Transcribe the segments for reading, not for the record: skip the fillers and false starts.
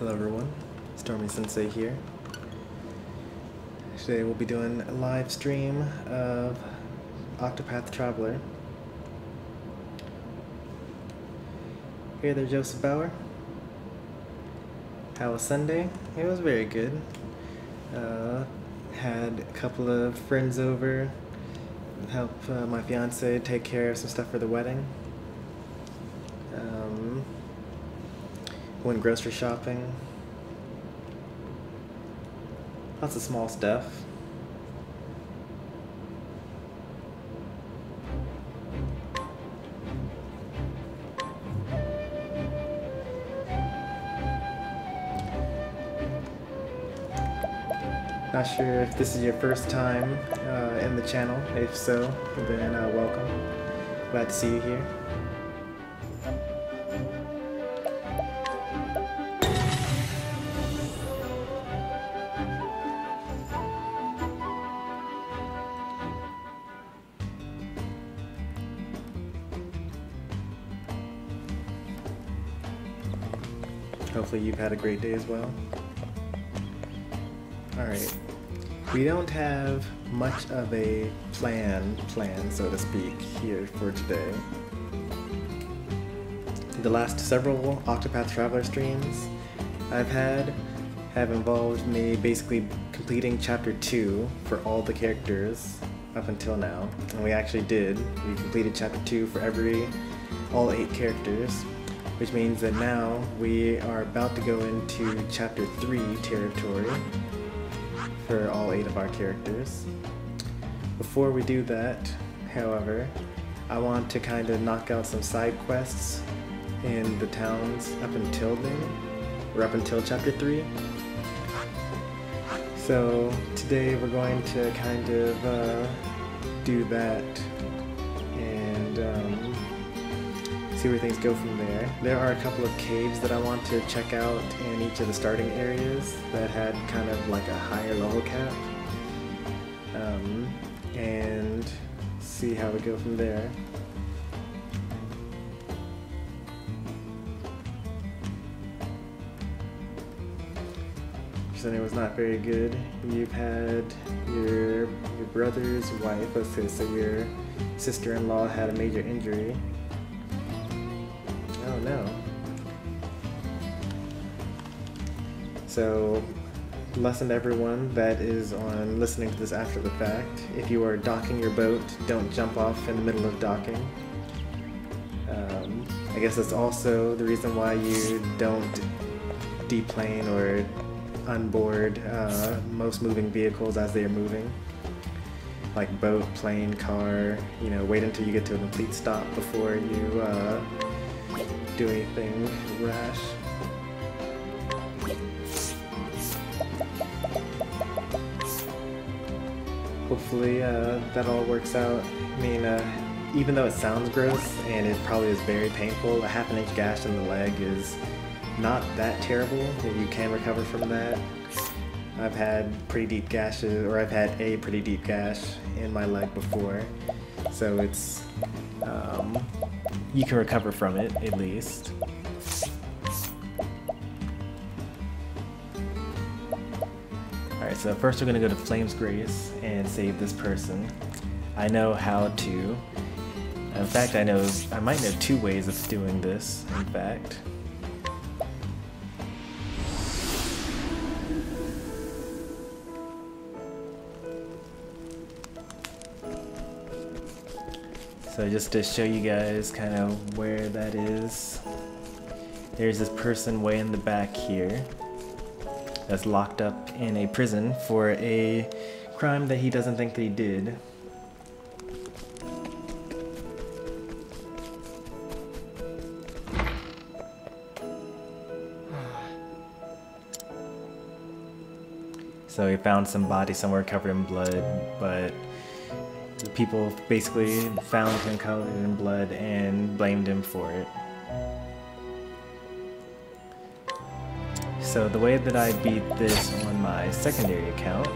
Hello everyone, Stormy Sensei here. Today we'll be doing a live stream of Octopath Traveler. Hey there, Joseph Bauer. How was Sunday? It was very good. Had a couple of friends over, help my fiance take care of some stuff for the wedding. Went grocery shopping. Lots of small stuff. Not sure if this is your first time in the channel. If so, then welcome. Glad to see you here. Hopefully you've had a great day as well. Alright. We don't have much of a plan, so to speak, here for today. The last several Octopath Traveler streams I've had have involved me basically completing Chapter 2 for all the characters up until now. And we actually did. We completed Chapter 2 for all 8 characters. Which means that now we are about to go into Chapter 3 territory for all 8 of our characters. Before we do that, however, I want to kind of knock out some side quests in the towns up until then, or up until Chapter 3. So today we're going to kind of do that and see where things go from there. There are a couple of caves that I want to check out in each of the starting areas that had kind of like a higher level cap, and see how we go from there. Sunday was not very good. You've had your brother's wife, let's say, so your sister-in-law had a major injury. Oh no. So, lesson to everyone that is on listening to this after the fact. If you are docking your boat, don't jump off in the middle of docking. I guess that's also the reason why you don't deplane or unboard most moving vehicles as they are moving. Like boat, plane, car, you know, wait until you get to a complete stop before you do anything rash. Hopefully that all works out. I mean, even though it sounds gross and it probably is very painful, a ½ inch gash in the leg is not that terrible. You can recover from that. I've had pretty deep gashes, or I've had a pretty deep gash in my leg before, so it's you can recover from it, at least. Alright, so first we're going to go to Flame's Grace and save this person. I know how to. In fact, I might know 2 ways of doing this, in fact. So just to show you guys kind of where that is, there's this person way in the back here that's locked up in a prison for a crime that he doesn't think that he did. So he found some body somewhere covered in blood, but the people basically found him covered in blood and blamed him for it. So the way that I beat this on my secondary account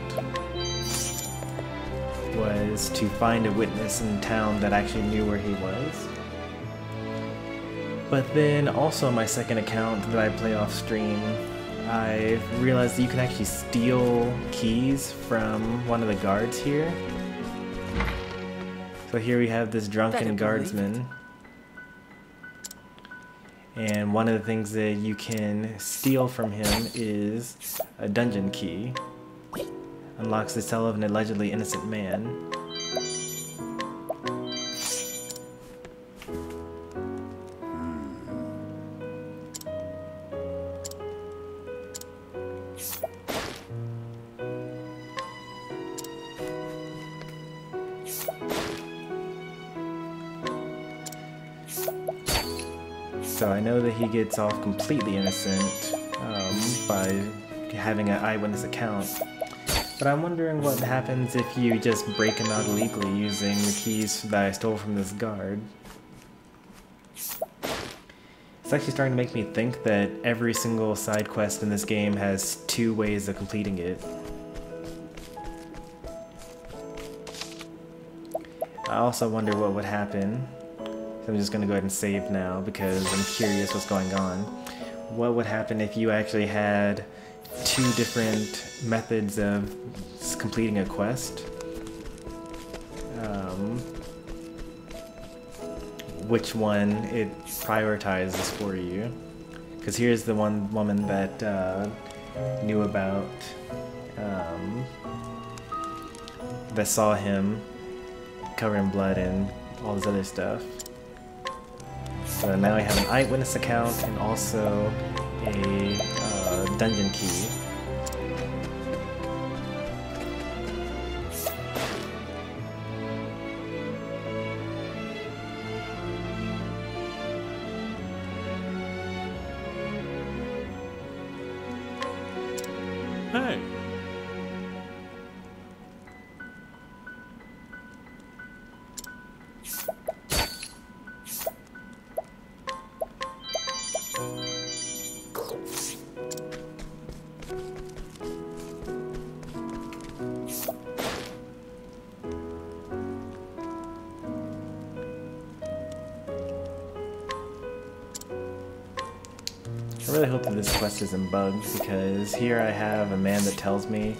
was to find a witness in town that actually knew where he was. But then also on my second account that I play off stream, I realized that you can actually steal keys from one of the guards here. So here we have this drunken guardsman. And one of the things that you can steal from him is a dungeon key. Unlocks the cell of an allegedly innocent man. So I know that he gets off completely innocent by having an eyewitness account. But I'm wondering what happens if you just break him out illegally using the keys that I stole from this guard. It's actually starting to make me think that every single side quest in this game has 2 ways of completing it. I also wonder what would happen. So I'm just going to go ahead and save now because I'm curious what's going on. What would happen if you actually had 2 different methods of completing a quest? Which one it prioritizes for you? Because here's the one woman that knew about, that saw him covered in blood and all this other stuff. So now I have an eyewitness account and also a dungeon key. Hey! I really hope that this quest isn't bugged, because here I have a man that tells me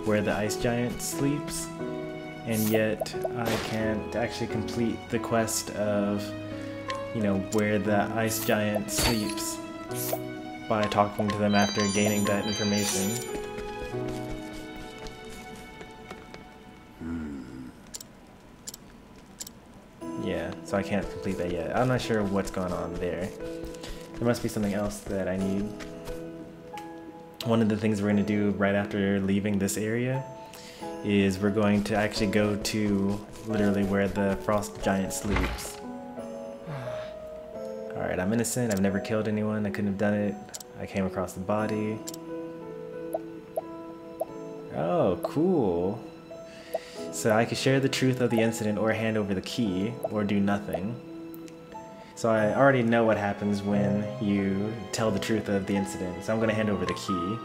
where the ice giant sleeps, and yet I can't actually complete the quest of, you know, where the ice giant sleeps by talking to them after gaining that information. Yeah, so I can't complete that yet. I'm not sure what's going on there. There must be something else that I need. One of the things we're going to do right after leaving this area is we're going to actually go to literally where the frost giant sleeps. Alright, I'm innocent. I've never killed anyone. I couldn't have done it. I came across the body. Oh, cool. So I could share the truth of the incident or hand over the key or do nothing. So I already know what happens when you tell the truth of the incident, so I'm going to hand over the key.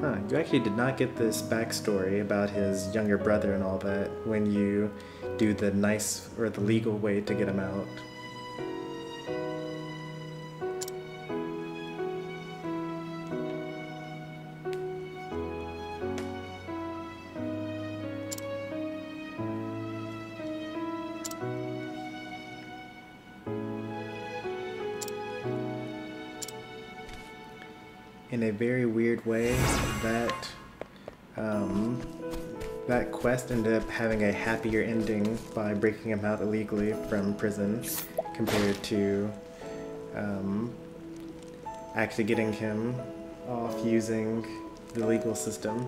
Huh, you actually did not get this backstory about his younger brother and all that when you do the nice or the legal way to get him out. In a very weird way, that that quest ended up having a happier ending by breaking him out illegally from prison compared to actually getting him off using the legal system.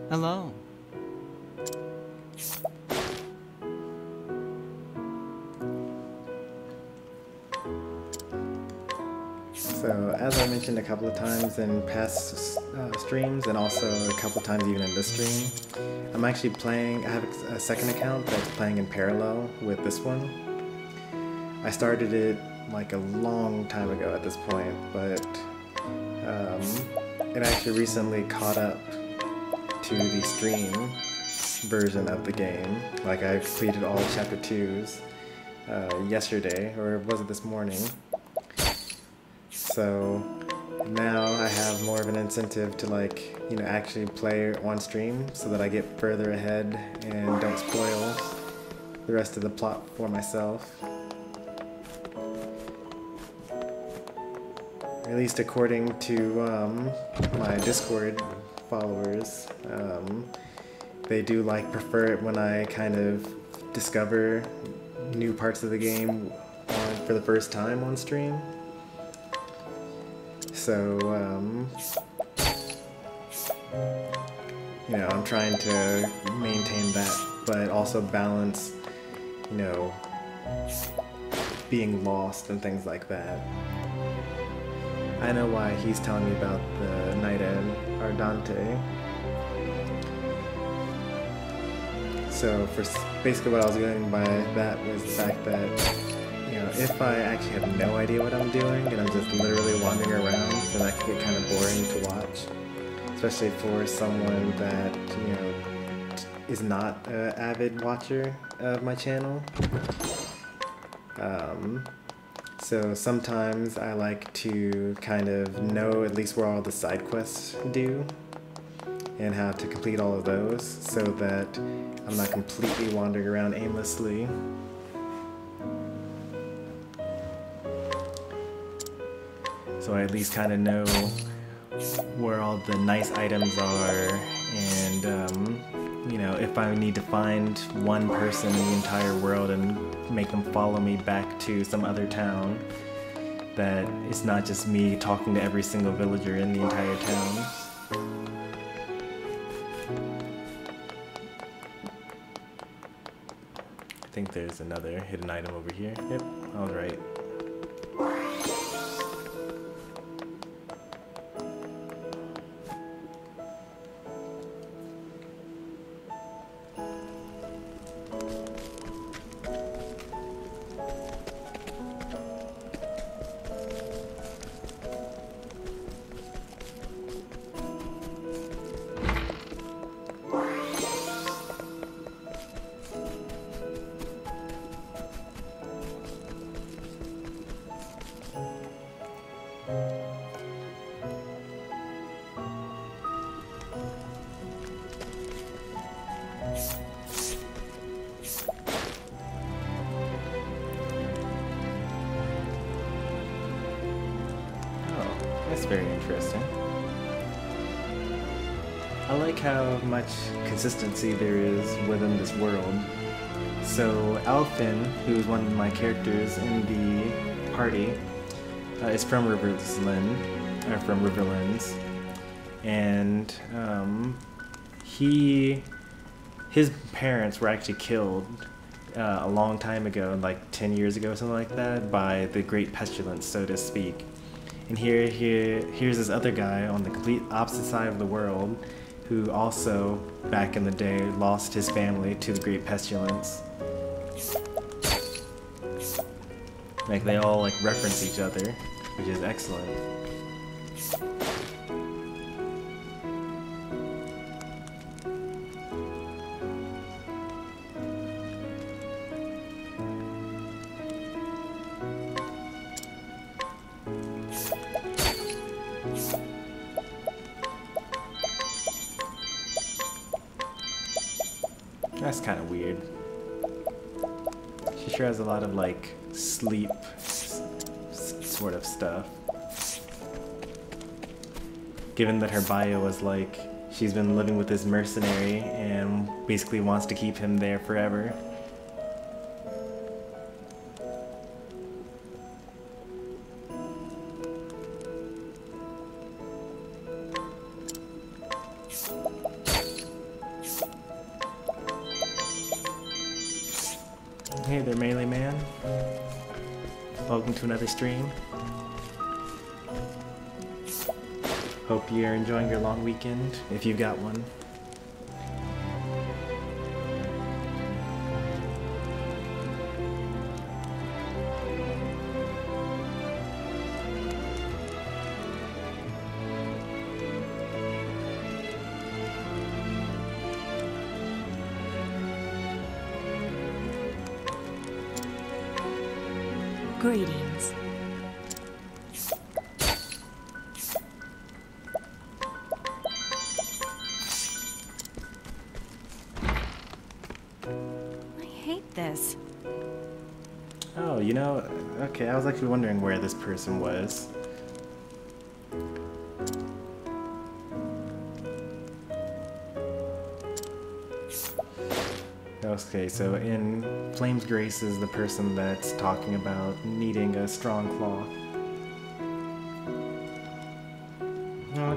Hello. So, as I mentioned a couple of times in past streams, and also a couple of times even in this stream, I'm actually playing, I have a second account that's playing in parallel with this one. I started it like a long time ago at this point, but it actually recently caught up to the stream version of the game. Like, I completed all chapter 2s yesterday, or was it this morning? So now I have more of an incentive to, like, you know, actually play on stream so that I get further ahead and don't spoil the rest of the plot for myself. At least according to my Discord followers, they do like prefer it when I kind of discover new parts of the game for the first time on stream. So, you know, I'm trying to maintain that, but also balance, you know, being lost and things like that. I know why he's telling me about the Knight and Ardante. So, for basically what I was going by that was the fact that, you know, if I actually have no idea what I'm doing and I'm just literally wandering around, then that can get kind of boring to watch. Especially for someone that, you know, is not an avid watcher of my channel. So sometimes I like to kind of know at least where all the side quests do and how to complete all of those so that I'm not completely wandering around aimlessly. So I at least kind of know where all the nice items are, and you know, if I need to find one person in the entire world and make them follow me back to some other town, that it's not just me talking to every single villager in the entire town. I think there's another hidden item over here. Yep, I was right. That's very interesting. I like how much consistency there is within this world. So Alfin, who is one of my characters in the party, is from Riverlands, and his parents were actually killed a long time ago, like 10 years ago or something like that, by the Great Pestilence, so to speak. And here's this other guy on the complete opposite side of the world who also, back in the day, lost his family to the Great Pestilence. Like, they all, like, reference each other, which is excellent. That's kind of weird. She sure has a lot of, like, sleep sort of stuff. Given that her bio was like, she's been living with this mercenary and basically wants to keep him there forever. Hey there, Melee Man. Welcome to another stream. Hope you're enjoying your long weekend, if you've got one. Greetings. I hate this. Oh, you know, okay, I was actually wondering where this person was. Okay, so in Flame's Grace is the person that's talking about needing a strong cloth.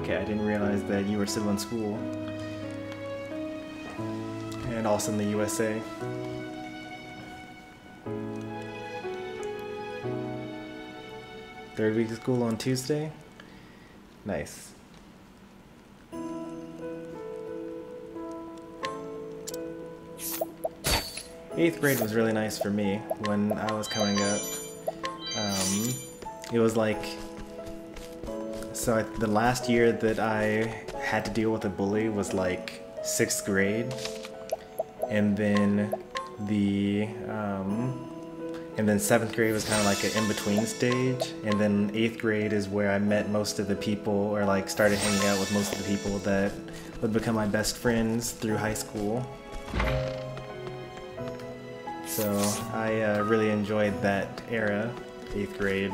Okay, I didn't realize that you were still in school. And also in the USA. Third week of school on Tuesday? Nice. Eighth grade was really nice for me when I was coming up. It was like, so the last year that I had to deal with a bully was like 6th grade, and then and then 7th grade was kind of like an in-between stage, and then 8th grade is where I met most of the people, or like started hanging out with most of the people that would become my best friends through high school. So I really enjoyed that era, 8th grade.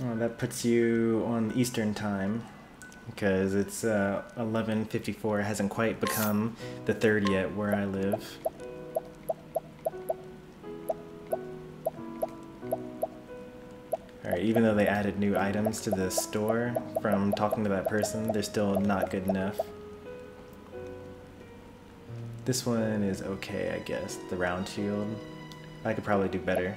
Oh, that puts you on Eastern time, because it's 11:54. It hasn't quite become the 3rd yet where I live. Alright, even though they added new items to the store from talking to that person, they're still not good enough. This one is okay, I guess. The round shield. I could probably do better.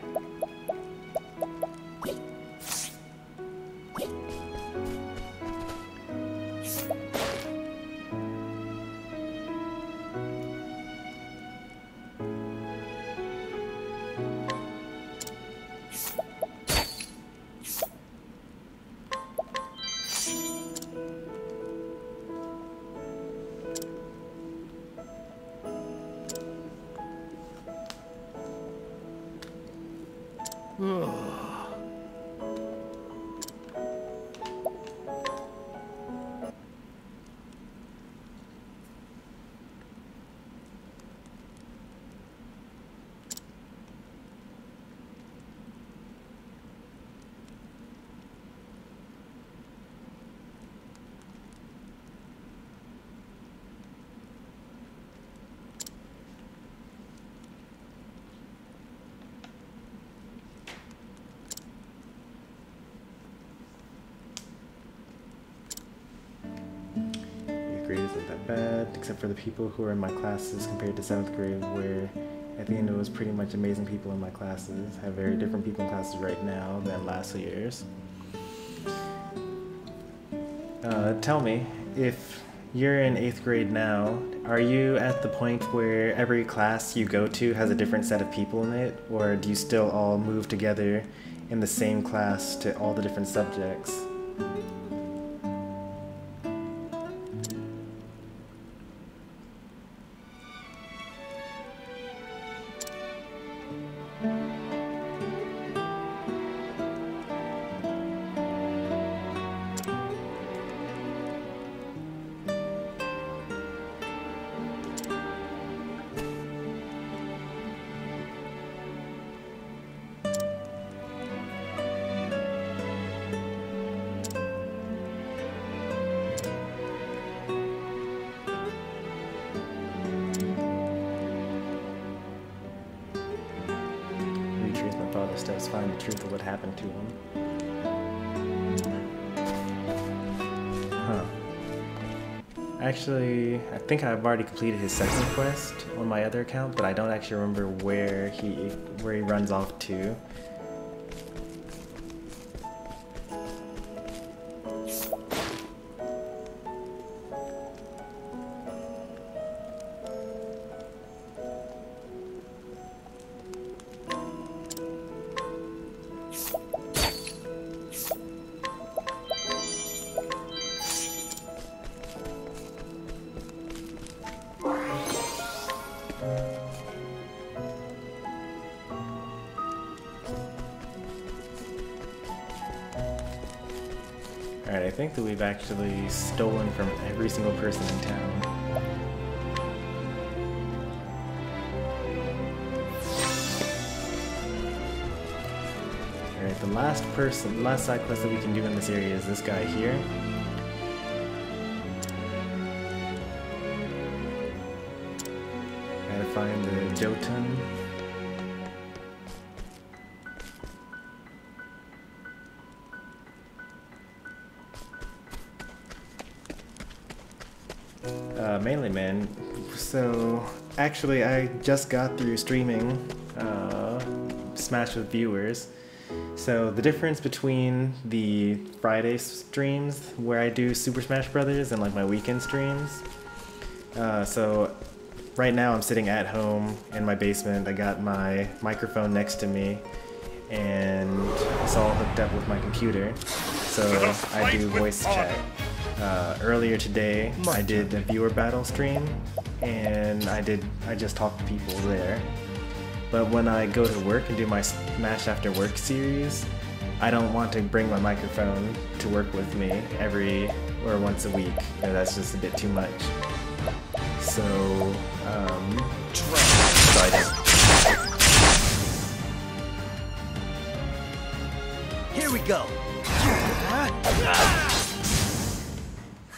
wasn't that bad, except for the people who were in my classes compared to 7th grade, where at the end it was pretty much amazing people in my classes. I have very different people in classes right now than last year's. Tell me, if you're in 8th grade now, are you at the point where every class you go to has a different set of people in it, or do you still all move together in the same class to all the different subjects? Steps find the truth of what happened to him. Huh. Actually, I think I've already completed his second quest on my other account, but I don't actually remember where he runs off to. Alright, I think that we've actually stolen from every single person in town. Alright, the last side quest that we can do in this area is this guy here. Gotta find the Jotun. Mainly, man. So, actually, I just got through streaming Smash with viewers. So, the difference between the Friday streams, where I do Super Smash Brothers, and like my weekend streams. So, right now I'm sitting at home in my basement. I got my microphone next to me, and it's all hooked up with my computer. So, I do voice chat. Earlier today, I did a viewer battle stream, and I just talked to people there. But when I go to work and do my Smash After Work series, I don't want to bring my microphone to work with me once a week. You know, that's just a bit too much. So I don't. Here we go.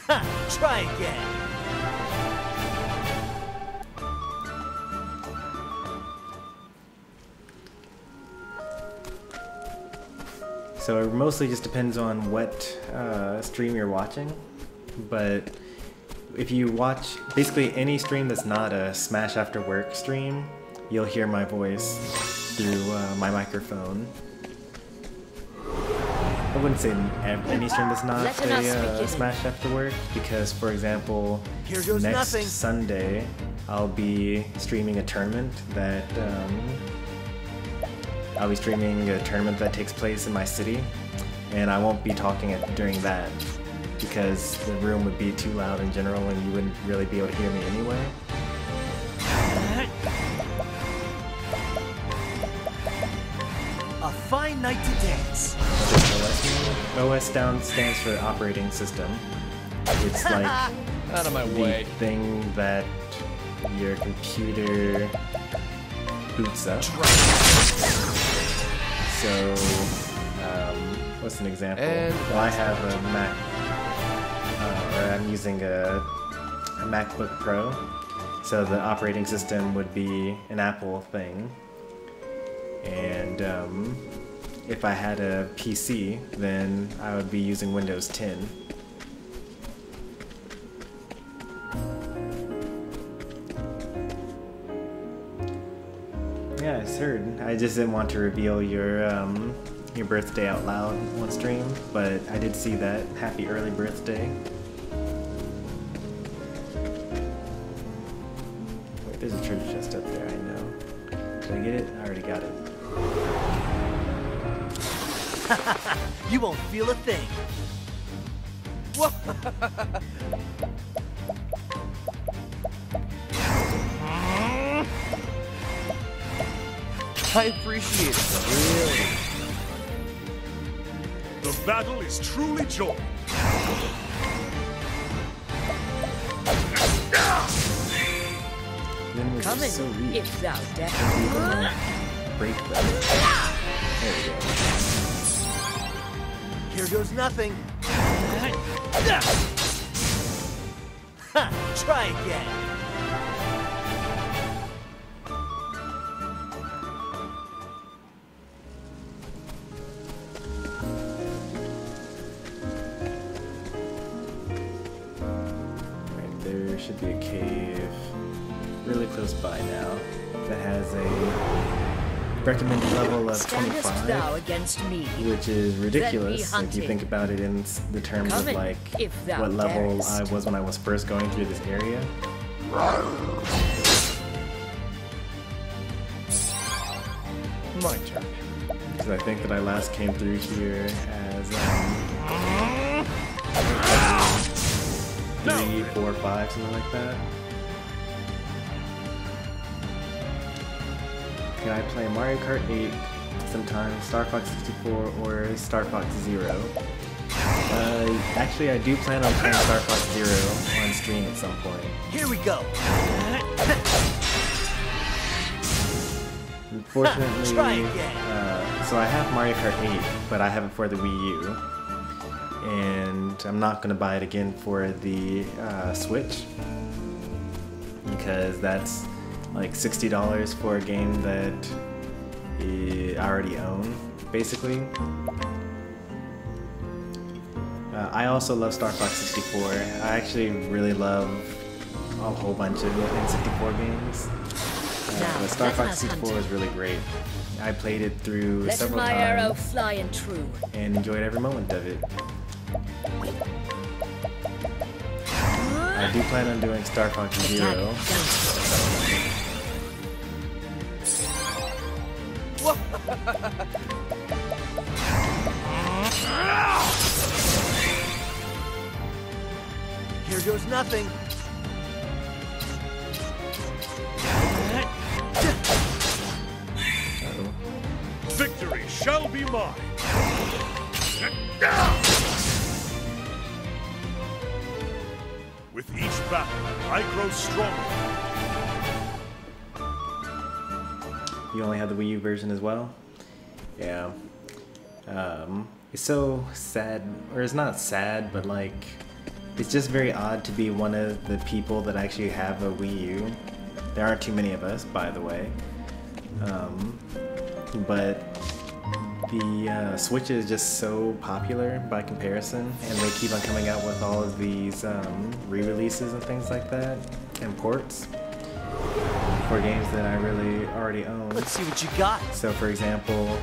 Ha! Try again! So it mostly just depends on what stream you're watching, but if you watch basically any stream that's not a Smash After Work stream, you'll hear my voice through my microphone. I wouldn't say any stream that's not a Smash After Work, because, for example, next Sunday I'll be streaming a tournament that takes place in my city, and I won't be talking during that because the room would be too loud in general and you wouldn't really be able to hear me anyway. A fine night to dance. OS stands for operating system. It's like out of my way. The thing that your computer boots up. So, what's an example? Well, I have a Mac, or I'm using a MacBook Pro. So the operating system would be an Apple thing. And if I had a PC, then I would be using Windows 10. just heard. I just didn't want to reveal your birthday out loud on stream, but I did see that. Happy early birthday. Wait, there's a treasure chest up there, I know. Did I get it? I already got it. You won't feel a thing. Whoa. I appreciate it. Really. The battle is truly joined. Come in, so weak. if thou dare. Break them. There we go. Here goes nothing. Ha! Try again. Right, there should be a cave really close by now that has a recommended level of Standest thou 25, against me? which is ridiculous Then be if you hunted. think about it in the terms Come of in, like if thou what level darest. I was when I was first going through this area. My turn. Because I think that I last came through here as 3, 4, 5, something like that. Can I play Mario Kart 8 sometime, Star Fox 64, or Star Fox Zero? Actually, I do plan on playing Star Fox Zero on stream at some point. Here we go. Unfortunately, Try again. so I have Mario Kart 8, but I have it for the Wii U. And I'm not going to buy it again for the Switch, because that's like $60 for a game that I already own, basically. I also love Star Fox 64. I actually really love a whole bunch of N64 games. But Star Fox 64 is really great. I played it through Let several my arrow times fly and true. and enjoyed every moment of it. I do plan on doing Star Fox Zero. Here goes nothing. Uh-oh. Victory shall be mine. With each battle, I grow stronger. You only have the Wii U version as well? Yeah. It's so sad, or it's not sad, but like, it's just very odd to be one of the people that actually have a Wii U. There aren't too many of us, by the way. But the Switch is just so popular by comparison, and they keep on coming out with all of these re-releases and things like that, and ports for games that I really already own. Let's see what you got. So, for example,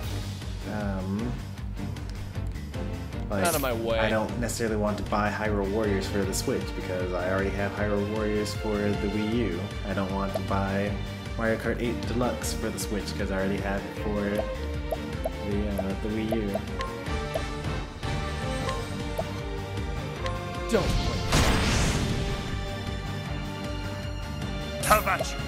like, Out of my way. I don't necessarily want to buy Hyrule Warriors for the Switch because I already have Hyrule Warriors for the Wii U. I don't want to buy Mario Kart 8 Deluxe for the Switch because I already have it for the Wii U. Don't play. Have at you.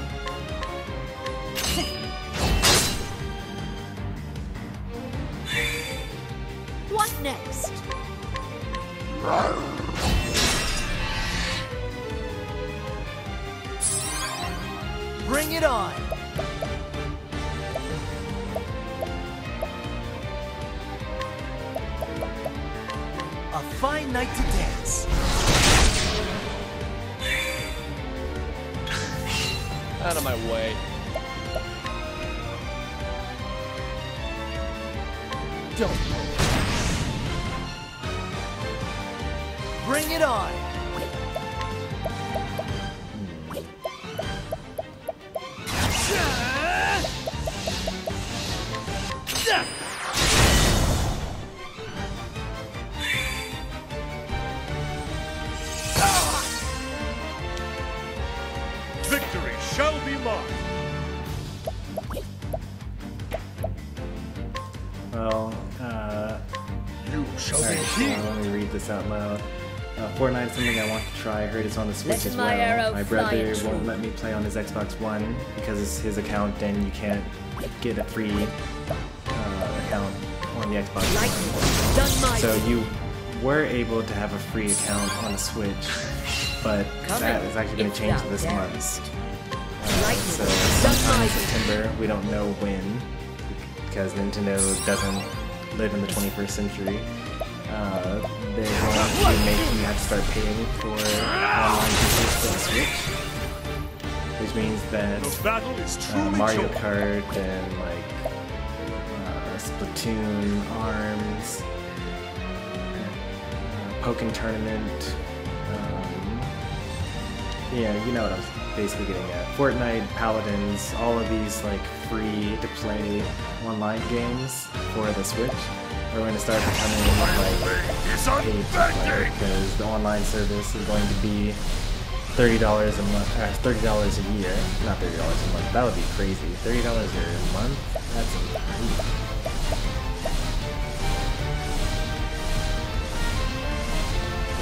What next? Bring it on. A fine night to dance. Out of my way. Don't play. Bring it on. be mine. Well, You shall be alright, so healed. let me read this out loud. Fortnite is something I want to try. I heard it's on the Switch Let as my well. arrow My fly brother true. won't let me play on his Xbox One because it's his account and you can't get a free account on the Xbox One. Lightning. Done my So you were able to have a free account on the Switch, but Come that in, is actually going if to change thou this month. darest. So Lightning. sometime in Done my September, we don't know when, because Nintendo doesn't live in the 21st century. They're going to make you have to start paying for online features for the Switch, which means that The battle is truly Mario joined. Kart and like Splatoon, ARMS, Pokken Tournament, yeah, you know what I'm basically getting at. Fortnite, Paladins, all of these like free to play online games for the Switch are going to start becoming like Is paid to play unbending. because the online service is going to be $30 a month, $30 a year, not $30 a month. That would be crazy. $30 a month? That's insane.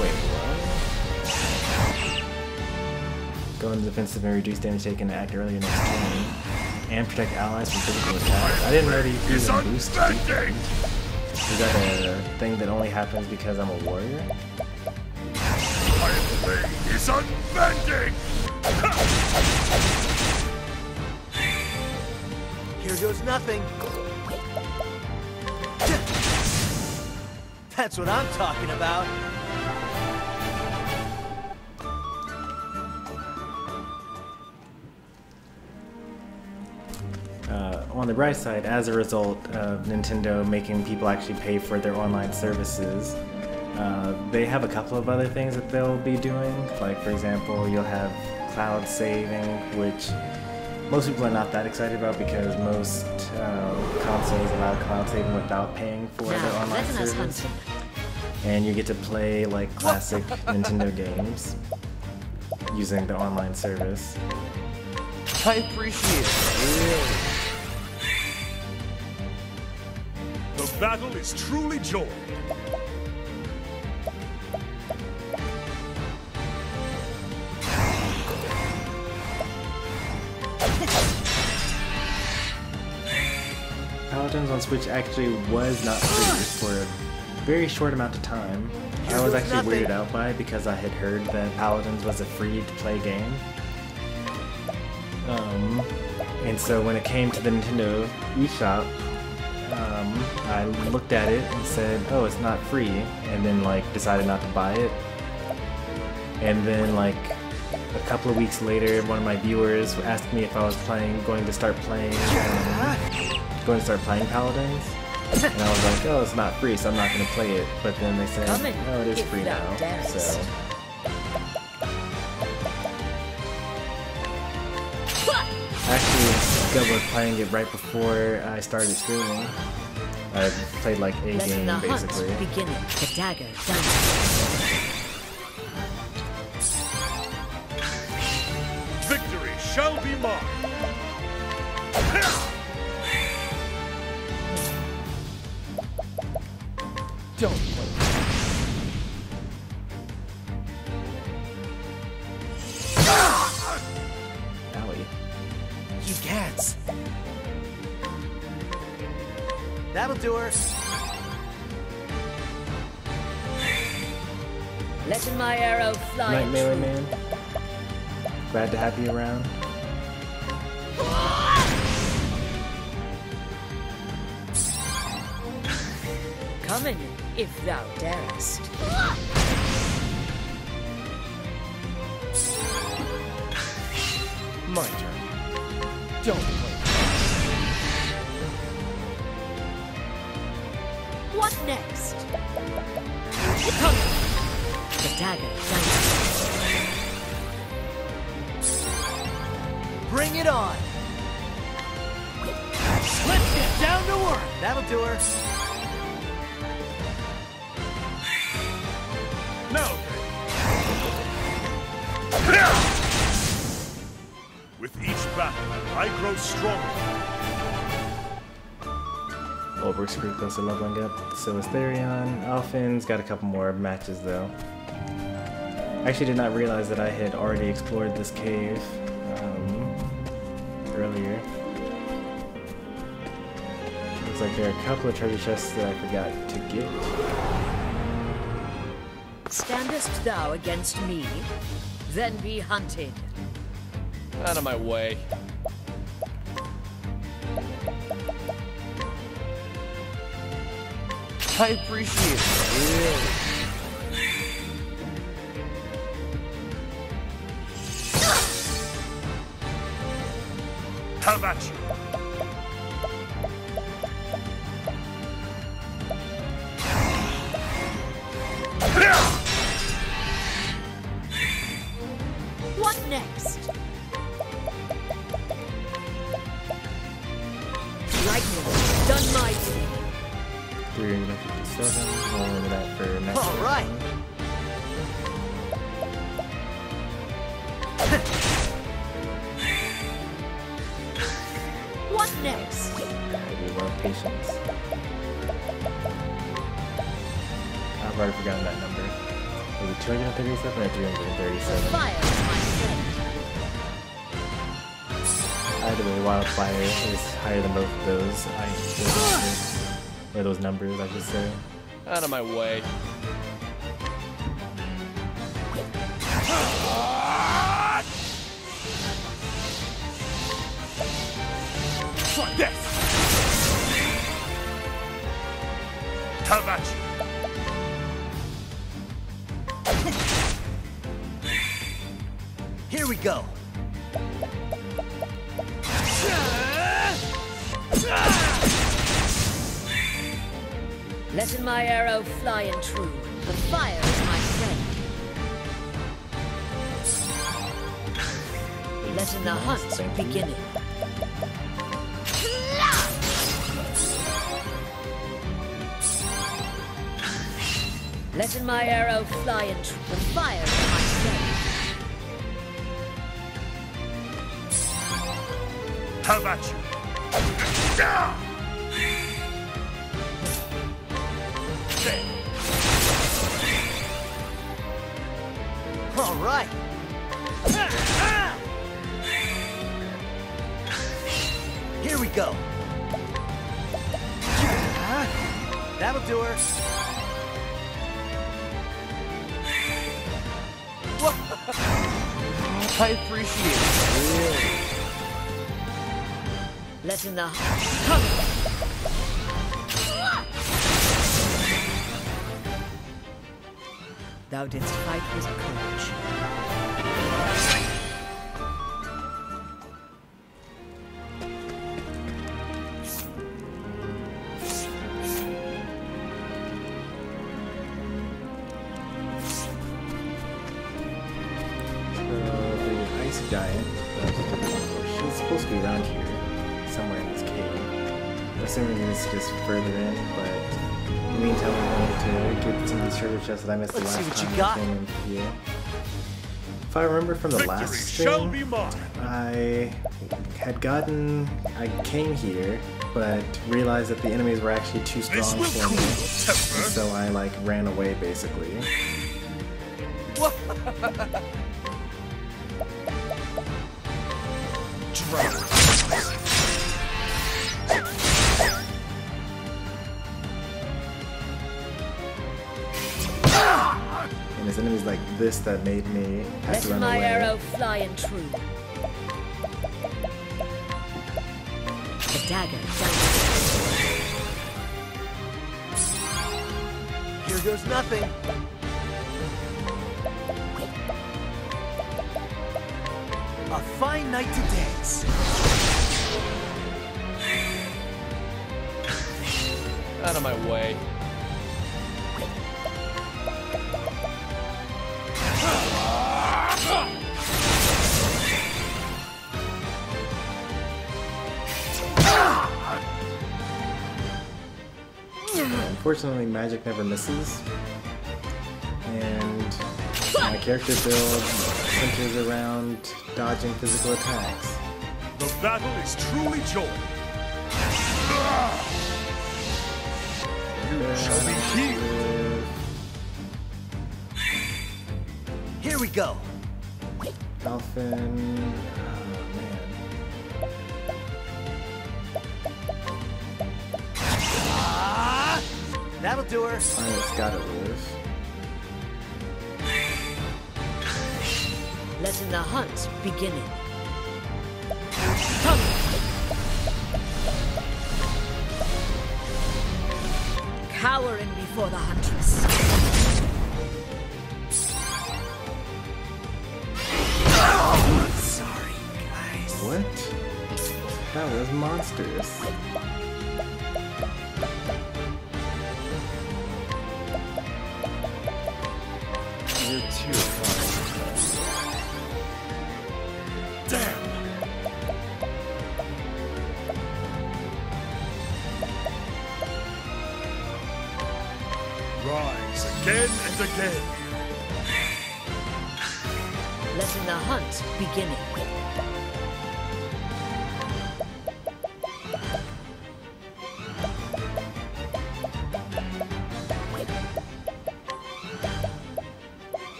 Wait, what? Go into defensive and reduce damage taken and act earlier next turn, and protect allies from physical attacks. I didn't know that you could Is even boost defense. unbending. Is that a thing that only happens because I'm a warrior? My blade is unbending. Here goes nothing. That's what I'm talking about. On the bright side, as a result of Nintendo making people actually pay for their online services, they have a couple of other things that they'll be doing. Like, for example, you'll have cloud saving, which most people are not that excited about because most consoles allow cloud saving without paying for their Now, online let us service. hunt him. And you get to play like classic Nintendo games using the online service. I appreciate it. Really. The battle is truly joined. Paladins on Switch actually was not free for a very short amount of time. I was actually weirded out by it because I had heard that Paladins was a free-to-play game. And so when it came to the Nintendo eShop, I looked at it and said, oh, it's not free, and then like decided not to buy it. And then like a couple of weeks later, one of my viewers asked me if I was going to start playing Paladins. And I was like, oh, it's not free, so I'm not going to play it. But then they said, Come in, no, it is if free thou now. darest. So I actually discovered playing it right before I started streaming. I played like a Let game the basically. hunt begin. The dagger done. Victory shall be mine. Don't play. Owie. You gats. That'll do her. Letting my arrow fly Night Melee true. Man. Glad to have you around. Come in, if thou darest. My turn. Don't play. What next? Come in. The dagger done. Bring it on. Let's get down to work. That'll do her. Now then. With each battle, I grow stronger. Olberg's pretty close to leveling up. So is Therion. Alphin's got a couple more matches though. I actually did not realize that I had already explored this cave earlier. Looks like there are a couple of treasure chests that I forgot to get. Standest thou against me? Then be hunted. Out of my way. I appreciate it, really. How about you? What next? Lightning, done my bidding. 357. We'll remember that for next All right. What next? I do love patience. I've already forgotten that number. Was it 237 or 337? Fire, my friend. Either way, wildfire is higher than both of those. Or those numbers, I should say. Out of my way. Try this! How about you? Here we go. Letting my arrow fly and true. The fire is my friend. Letting the hunt begin. Letting my arrow fly and true. The fire is my friend. How about you? All right. Here we go. That'll do her. I appreciate it, really. Letting the hunt. Thou didst fight with courage. The ice giant, she's supposed to be around here, somewhere in this cave. Assuming it's just further in, but in the meantime, I'm going to get some of these treasure chests that I missed the Let's see last what you time got. I came in here. If I remember from the Victory last shall be stream, mine. I came here, but realized that the enemies were actually too strong This will for cool me. your temper. So I like ran away basically. And it's enemies like this that made me have to Letting run my away. arrow fly and true. The dagger down. Here goes nothing. A fine night to dance. Out of my way. Unfortunately, magic never misses, and my character build centers around dodging physical attacks. The battle is truly joy. You shall be healed. Here we go. Dolphin. That'll do her. It's gotta live. Letting the hunt beginning. Come. Cowering before the huntress. Sorry, guys. What? That was monstrous. You're too far. Damn! Rise again and again. Letting the hunt beginning.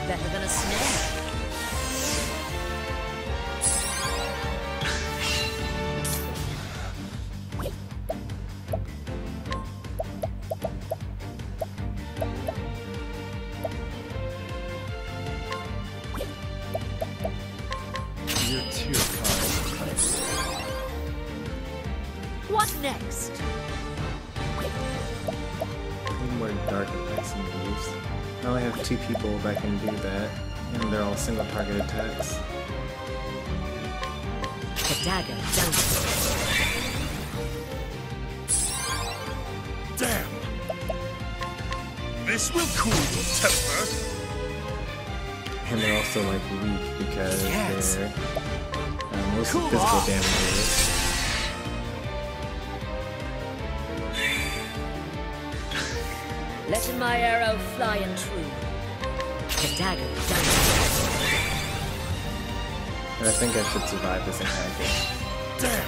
Better than a snare. You're too far. What next? Need more dark attacks and moves. I only have 2 people that can do that, and they're all single target attacks. The dagger down. Damn! This will cool your temper. And they're also like weak because Yes. they're mostly Cool physical off. damages. Letting my arrow fly and true. The dagger down. And I think I should survive this encounter. Damn!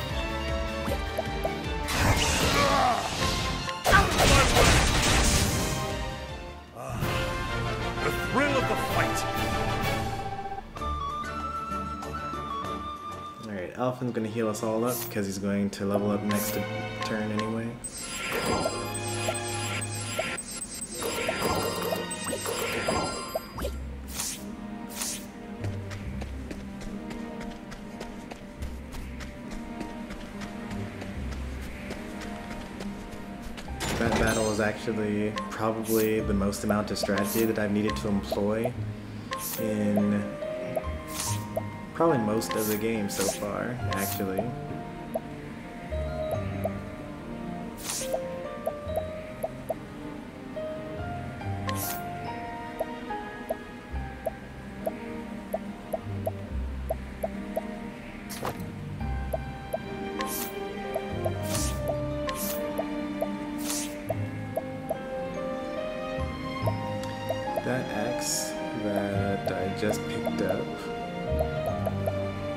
The thrill of the fight. Alright, Alpha's gonna heal us all up because he's going to level up next turn anyway. That battle was actually probably the most amount of strategy that I've needed to employ in probably most of the game so far, actually. That axe that I just picked up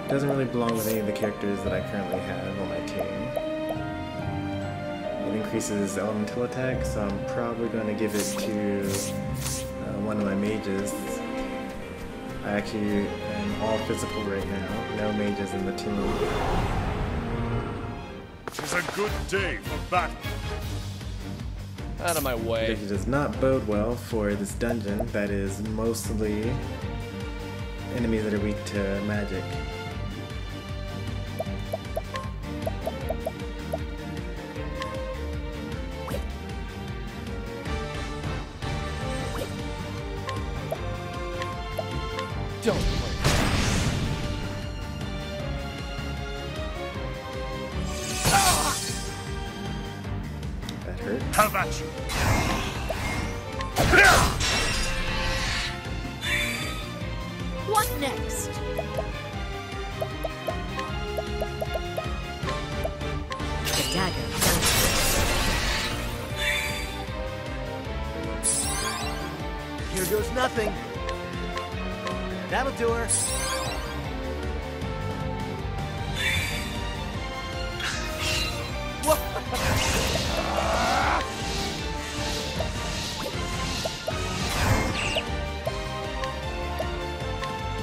doesn't really belong with any of the characters that I currently have on my team. It increases elemental attack, so I'm probably going to give it to one of my mages. I actually am all physical right now, no mages in the team. It's a good day for battle. Out of my way. It does not bode well for this dungeon that is mostly enemies that are weak to magic. Don't play. That hurt. How about you? What next? The dagger down. Here goes nothing. That'll do her.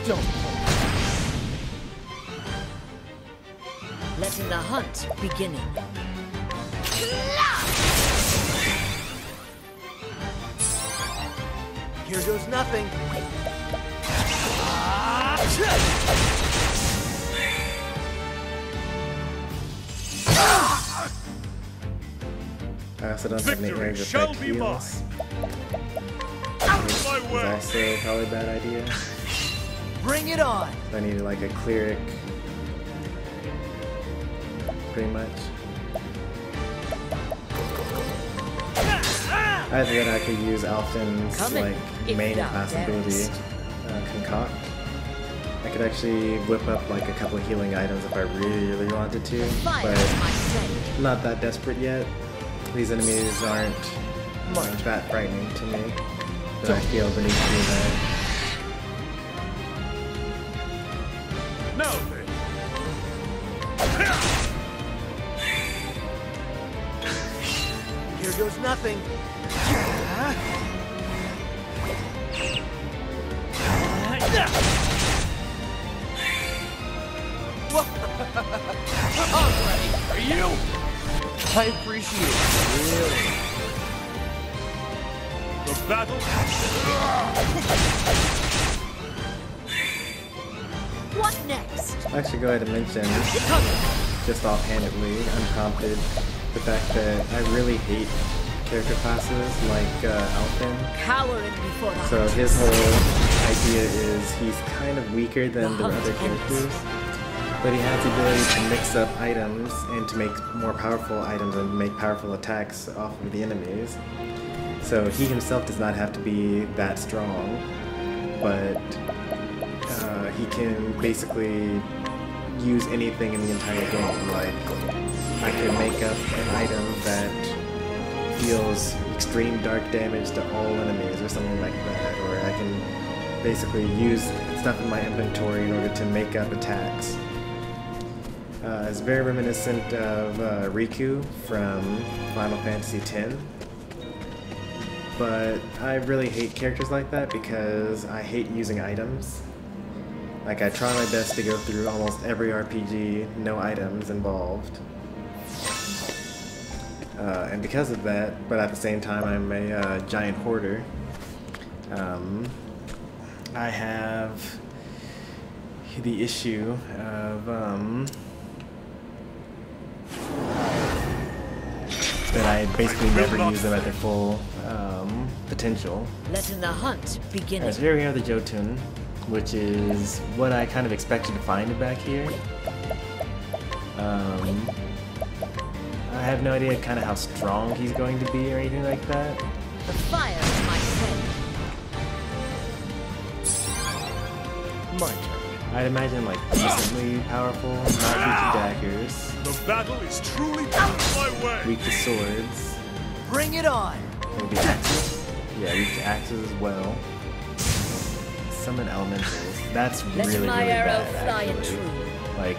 Don't. Letting the hunt beginning. Here goes nothing. I also don't have any Victory areas of shall effect be heals. Out of my It's way! also probably a bad idea. Bring it on. I need like a cleric. Pretty much. Either that I could use Alfton's Come in, like if main thou class ability, darest. Concoct. I could actually whip up like a couple of healing items if I really wanted to, Fire but my scent. not that desperate yet. These enemies aren't that frightening to me that I feel the need to do that. Now then! Here goes nothing. Are you? I appreciate it. Really. The battle. What next? I'll actually go ahead and mention, just offhandedly, unprompted, the fact that I really hate character classes like Alfton. Cowering before the So hunt. his whole idea is he's kind of weaker than the other characters, but he has the ability to mix up items and to make more powerful items and make powerful attacks off of the enemies. So he himself does not have to be that strong, but he can basically use anything in the entire game. Like, I could make up an item that deals extreme dark damage to all enemies or something like that, or I can basically use stuff in my inventory in order to make up attacks. It's very reminiscent of Riku from Final Fantasy X, but I really hate characters like that because I hate using items. Like, I try my best to go through almost every RPG, no items involved. And because of that, but at the same time I'm a giant hoarder, I have the issue of that I basically never use them at their full potential. Letting the hunt beginning. Alright, so here we have the Jotun, which is what I kind of expected to find back here. I have no idea kind of how strong he's going to be or anything like that. The fire is my friend. My turn. I'd imagine like decently powerful, not weak to daggers, The battle is truly out of my way! weak to swords, Bring it on. maybe axes. Yeah, weak to axes as well. Summon elementals. That's Let really, my really arrow bad, fly and actually. true. Like,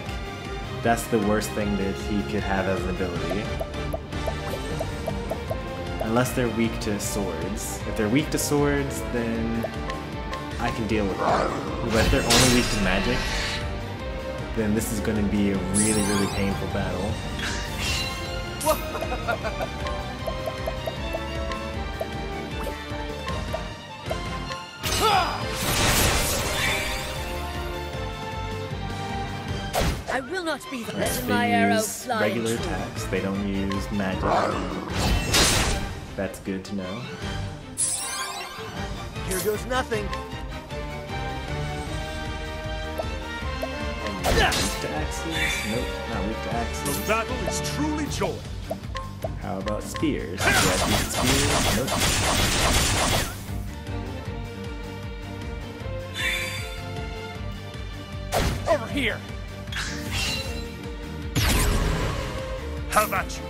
that's the worst thing that he could have as an ability. Unless they're weak to swords. If they're weak to swords, then I can deal with that. But if they're only weak to magic, then this is going to be a really, really painful battle. I will not be the Alright, letting my they arrow use fly regular and true. attacks. They don't use magic. That's good to know. Here goes nothing. Weak to axes? Nope, not weak to The axes. battle is truly joy! How about spears? Do I have weak to spears? Nope. Over here. Have at you!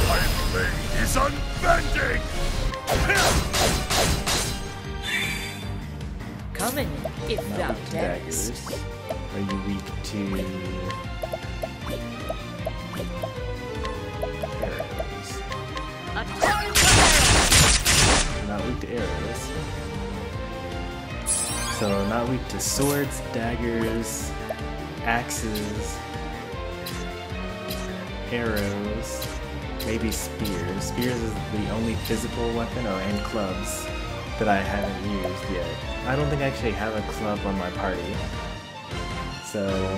My blade is unbending! Come in, if thou Not weak to darest. daggers. Are you weak to arrows? So not weak to swords, daggers, axes, arrows, maybe spears. Spears is the only physical weapon, and clubs that I haven't used yet. I don't think I actually have a club on my party. So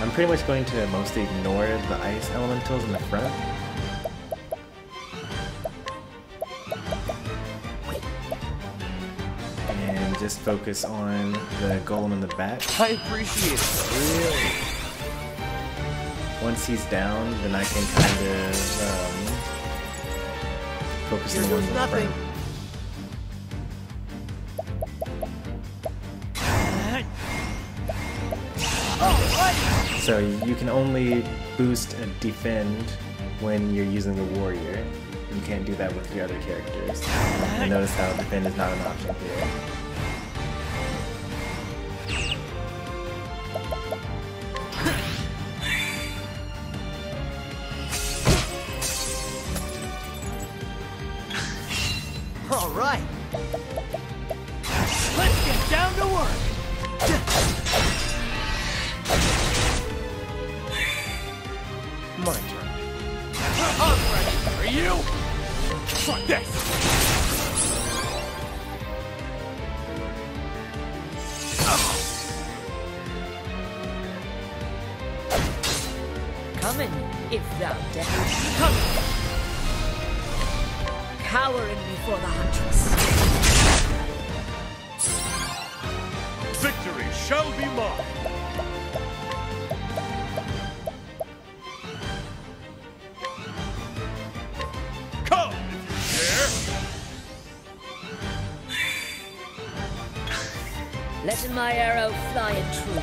I'm pretty much going to mostly ignore the ice elementals in the front. And just focus on the golem in the back. I appreciate it. Really. Once he's down, then I can kind of focus on the ones in the front. So you can only boost and defend when you're using the warrior. You can't do that with your other characters. And notice how defend is not an option here. All right. Let's get down to work. My turn. I'm ready. Are you? Try this! Coming, if thou darest. Coming! Cowering before the huntress. Victory shall be mine. Come, if you dare. Letting my arrow fly in true.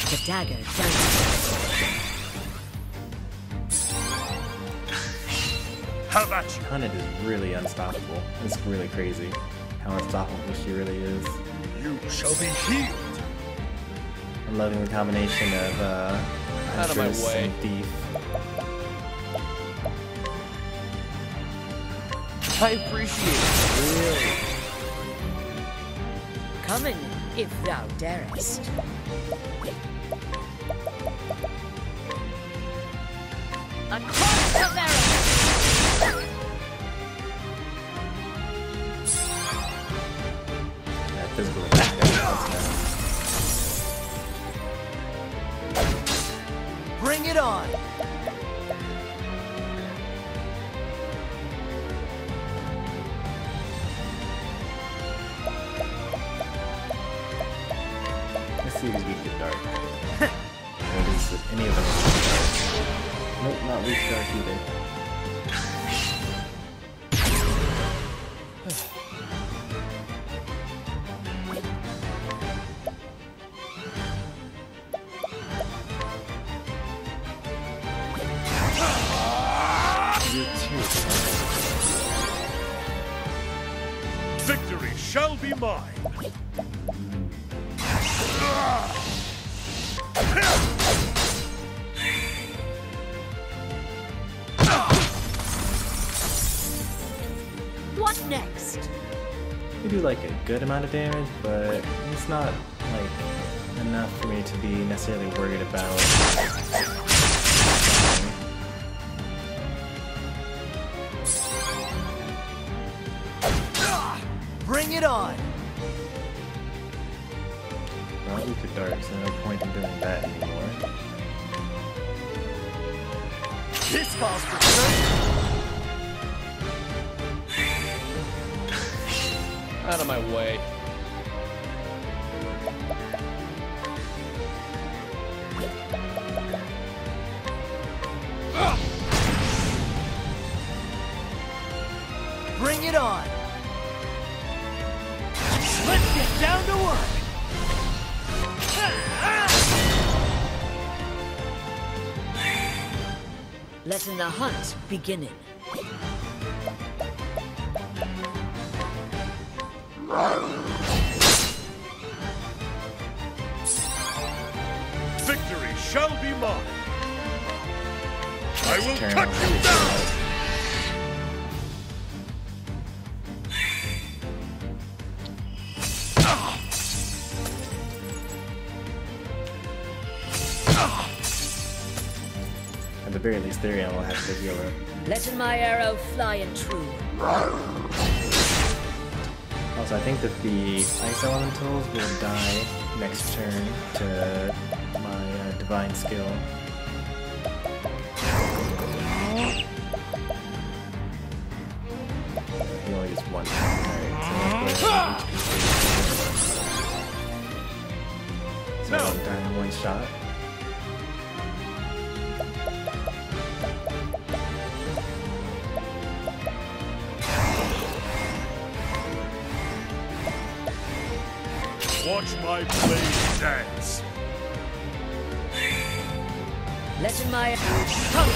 The dagger dances. How about you? Hunted is really unstoppable. It's really crazy how unstoppable she really is. You shall be healed. I'm loving the combination of Out of my Huntress way. and Thief. I appreciate it. Really. Coming, if thou darest. Across the barrel! That physical attack. Bring it on. Let's see these weak to dark. Or at least if any of them are weak to dark. Nope, not weak to dark either. You too. Victory shall be mine. What next? They do like a good amount of damage, but it's not like enough for me to be necessarily worried about. Bring it on. Not weak to dark, so no point in doing that anymore. This calls for strength. Out of my way. Bring it on. Let's get down to work. Letting the hunt beginning. Victory shall be mine. I will Turn cut on. you down. At the very least, Therion will have to heal her. Letting my arrow fly and true. Also, I think that the Ice Elementals will die next turn to my Divine skill. He only gets one. Alright, so so I'll die in one shot. Watch my blade dance. Letting my come.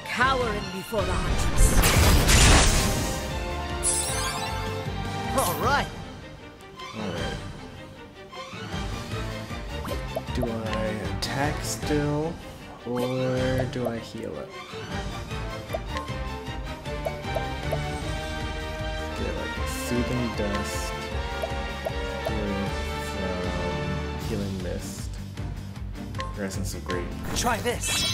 Cowering before the huntress. All right. Alright. Do I attack still, or do I heal it? Get like Soothing Dust with Healing Mist. Or Essence of Great. Try this.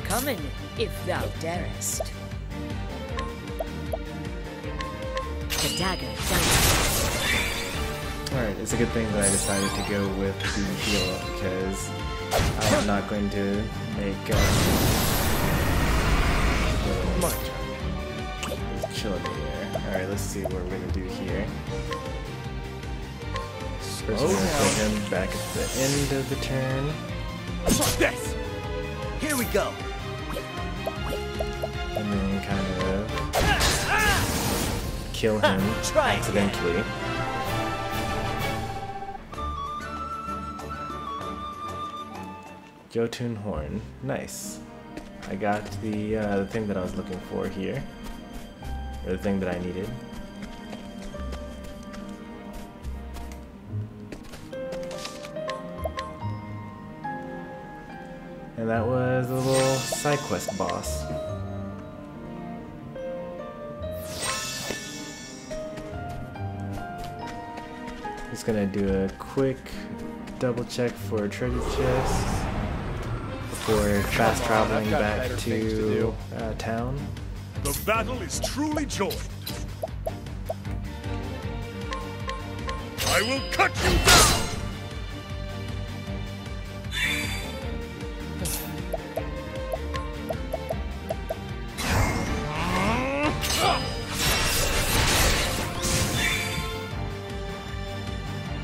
Come in, if thou darest. The dagger down. Alright, it's a good thing that I decided to go with the heal because I'm not going to make He's chilling me there. Alright, let's see what we're gonna do here. First we're gonna put him back at the end of the turn. Yes. Here we go. And then kind of kill him accidentally. Jotun Horn. Nice. I got the thing that I was looking for here. Or the thing that I needed. And that was the little Sidequest boss. Just gonna do a quick double check for treasure chests before fast traveling back to town. The battle is truly joined. I will cut you down!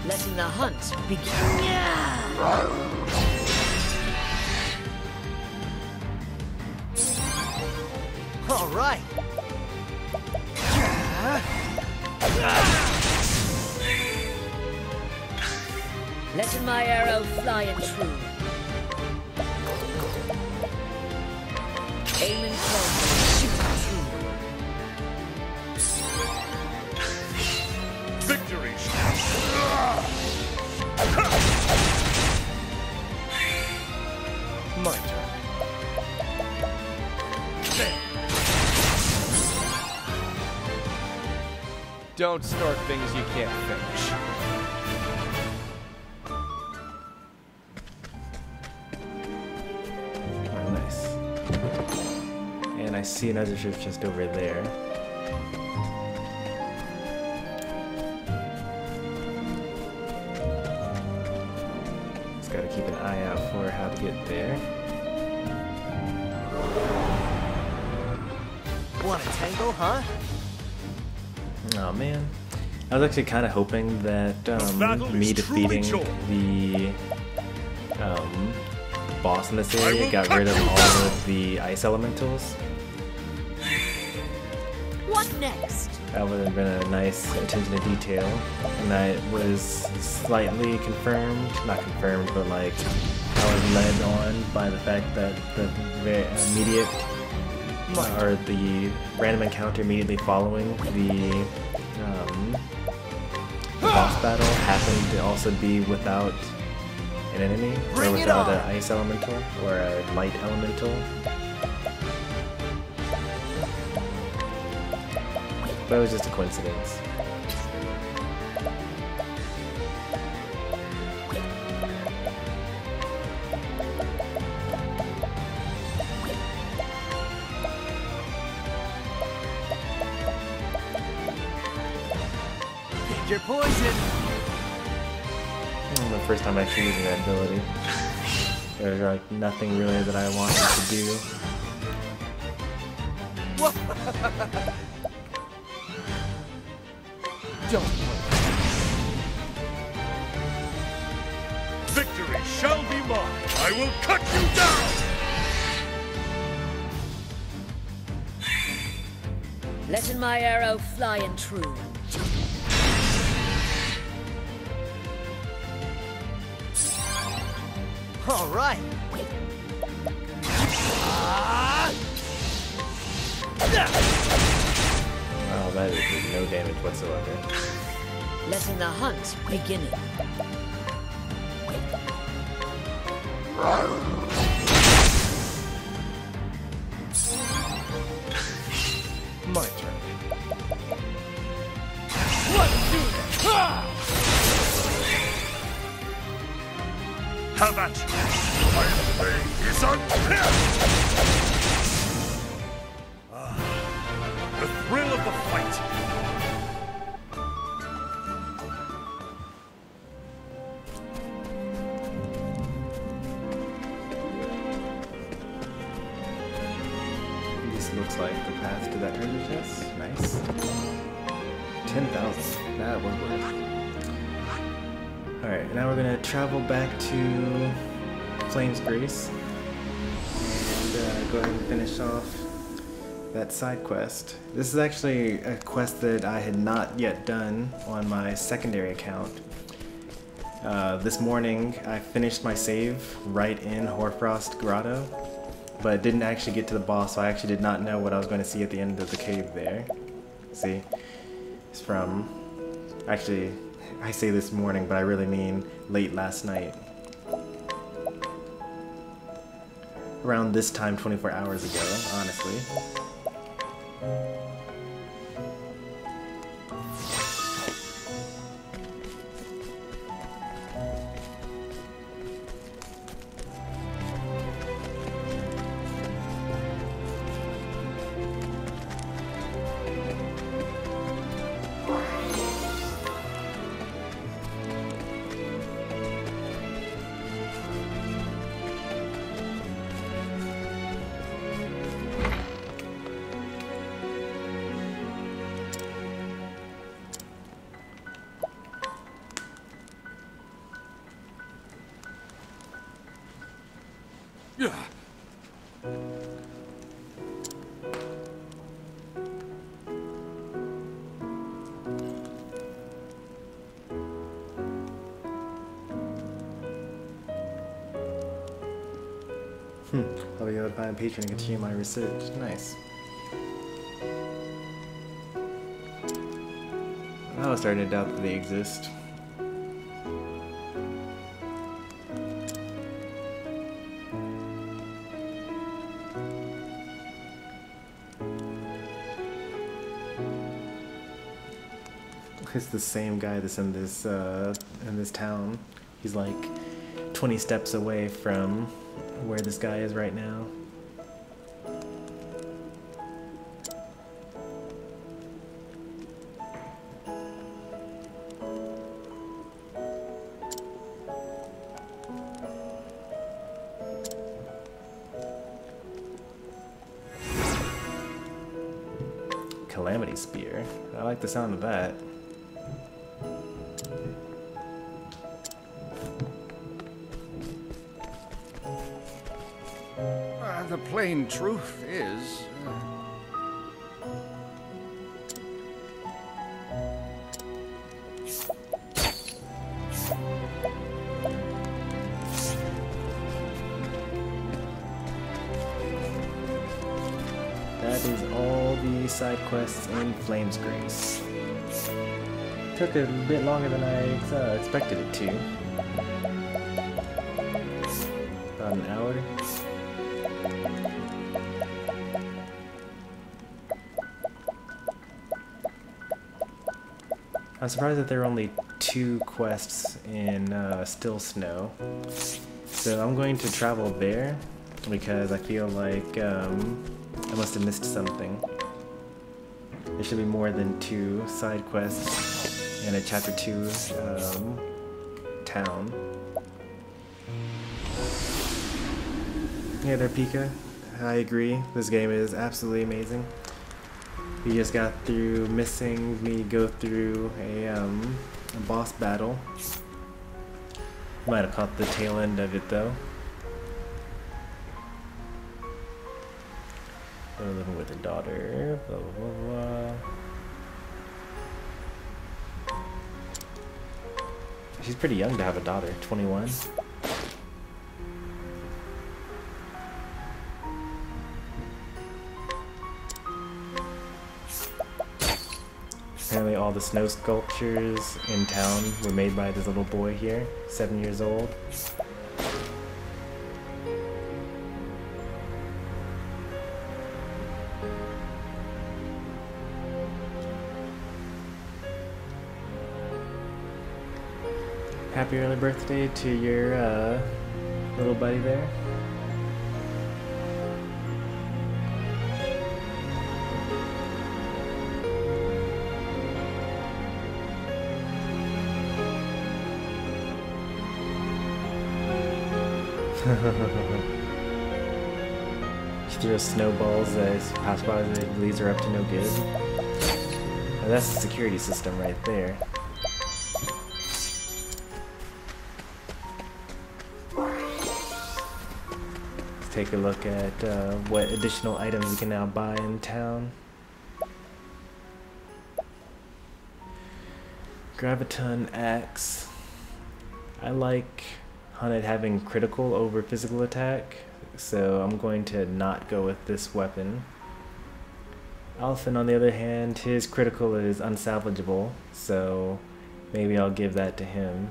Letting the hunt begin. All right. Letting my arrow fly and true. Aiming close, shooting true. Victory! My turn. Don't start things you can't finish. Oh, nice. And I see another ship just over there. Just gotta keep an eye out for how to get there. Want a tango, huh? Oh man. I was actually kind of hoping that me defeating the boss in this area got rid of all of the ice elementals. What next? That would have been a nice attention to detail. And that was slightly confirmed, not confirmed, but like I was led on by the fact that the very immediate or the random encounter immediately following the boss battle happened to also be without an enemy, or without an ice elemental or a light elemental. But it was just a coincidence. Pick your poison. The first time actually using that ability. There's like nothing really that I wanted to do. Don't worry. Victory shall be mine. I will cut you down. Letting my arrow fly and true. All right. Oh, that is no damage whatsoever. Letting the hunt begin. My turn. Let's do this. Have at you. My blade is unpierced. The thrill of the fight. This looks like the path to that treasure chest. Nice. 10,000. That was worth. Alright, now we're gonna travel back to Flame's Grace and go ahead and finish off that side quest. This is actually a quest that I had not yet done on my secondary account. This morning I finished my save right in Hoarfrost Grotto, but didn't actually get to the boss, so I actually did not know what I was going to see at the end of the cave there. See? It's from... Actually, I say this morning, but I really mean late last night. Around this time, 24 hours ago, honestly. Yeah. I'll be able to find a patron and continue my research. Nice. I was starting to doubt that they exist. It's the same guy that's in this town. He's like 20 steps away from where this guy is right now. Calamity Spear. I like the sound of that. The plain truth is... That is all the side quests in Flame's Grace. Took a bit longer than I expected it to. About an hour. I'm surprised that there are only 2 quests in Still Snow. So I'm going to travel there because I feel like I must have missed something. There should be more than 2 side quests and a chapter 2 town. Hey there, Pika. I agree. This game is absolutely amazing. We just got through missing me go through a boss battle. Might have caught the tail end of it though. We're living with a daughter. Blah blah blah blah. She's pretty young to have a daughter. 21. Apparently all the snow sculptures in town were made by this little boy here, 7 years old. Happy early birthday to your little buddy there. She throws snowballs as passersby that leads her up to no good. Now that's the security system right there. Let's take a look at what additional items we can now buy in town. Graviton axe. I like Hunted having critical over physical attack, so I'm going to not go with this weapon. Alphen, on the other hand, his critical is unsalvageable, so maybe I'll give that to him.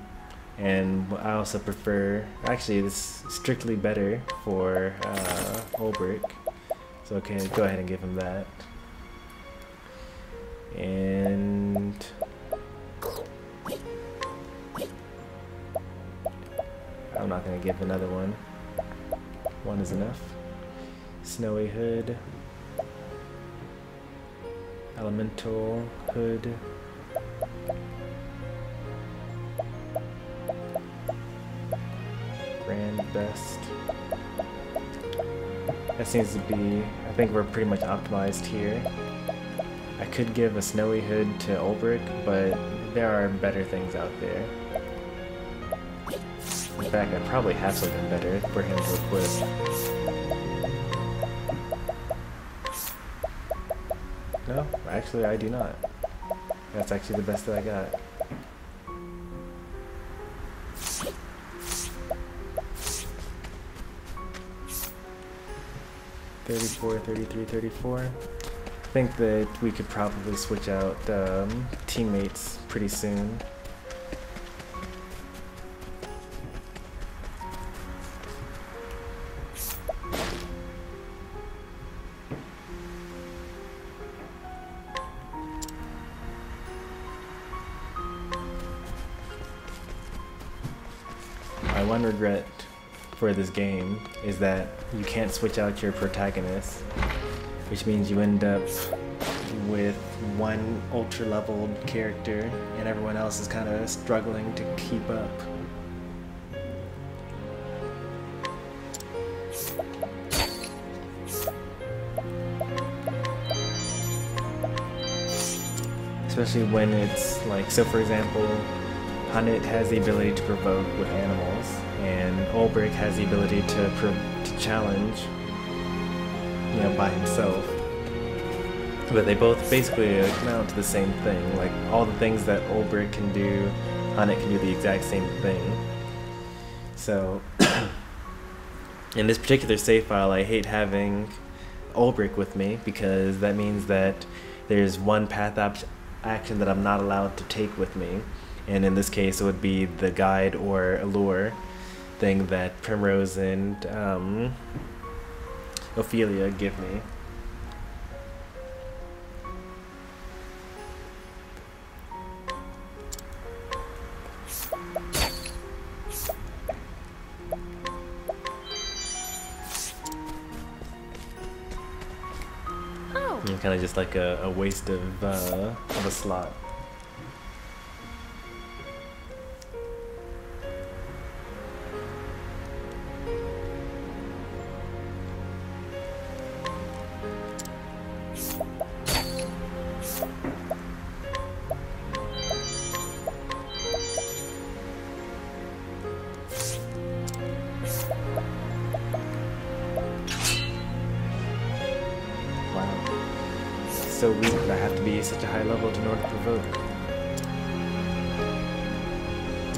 And I also prefer, actually this is strictly better for Ulbrich, so okay, go ahead and give him that. And I'm not going to give another one. One is enough. Snowy hood. Elemental hood. Grand vest. That seems to be, I think we're pretty much optimized here. I could give a snowy hood to Ulbrich, but there are better things out there. In fact, I probably have something better for him to equip. No, actually I do not. That's actually the best that I got. $34, $33, $34. I think that we could probably switch out teammates pretty soon. My one regret for this game is that you can't switch out your protagonist, which means you end up with one ultra leveled character and everyone else is kind of struggling to keep up. Especially when it's like, so for example, Hunted has the ability to provoke with animals, and Ulbrich has the ability to challenge, you know, by himself. But they both basically amount to the same thing. Like, all the things that Ulbrich can do, Hunted can do the exact same thing. So, in this particular save file, I hate having Ulbrich with me, because that means that there's one path action that I'm not allowed to take with me. And in this case, it would be the guide or allure thing that Primrose and Ophelia give me. Kind of just like a waste of a slot. So weak that I have to be such a high level in order to provoke.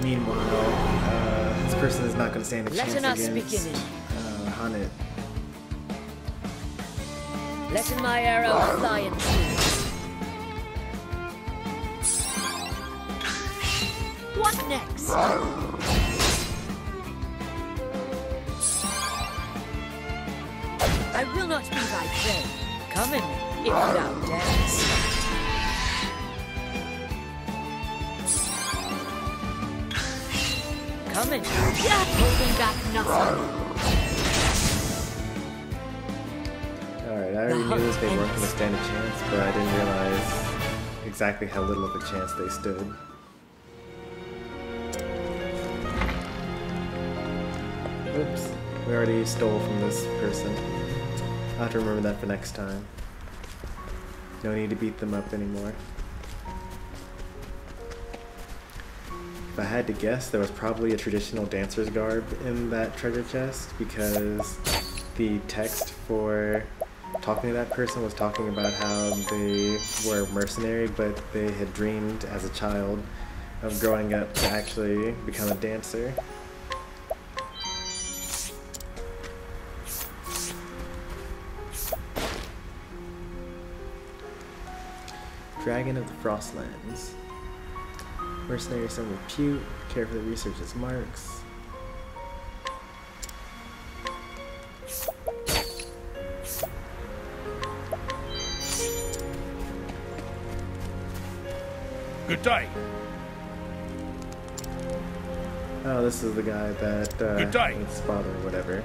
Meanwhile, this person is not going to stand a chance against Hanet. Letting my arrow fly in peace. What next? I will not be thy prey. Come in, if thou darest. Come in, holding back nothing. Alright, I already knew this they weren't going to stand a chance, but I didn't realize exactly how little of a chance they stood. Oops, we already stole from this person. I'll have to remember that for next time. No need to beat them up anymore. If I had to guess, there was probably a traditional dancer's garb in that treasure chest because the text for talking to that person was talking about how they were mercenary, but they had dreamed as a child of growing up to actually become a dancer. Dragon of the Frostlands. Mercenary of some repute, carefully research its marks. Good day. Oh, this is the guy that Good day. his father or whatever.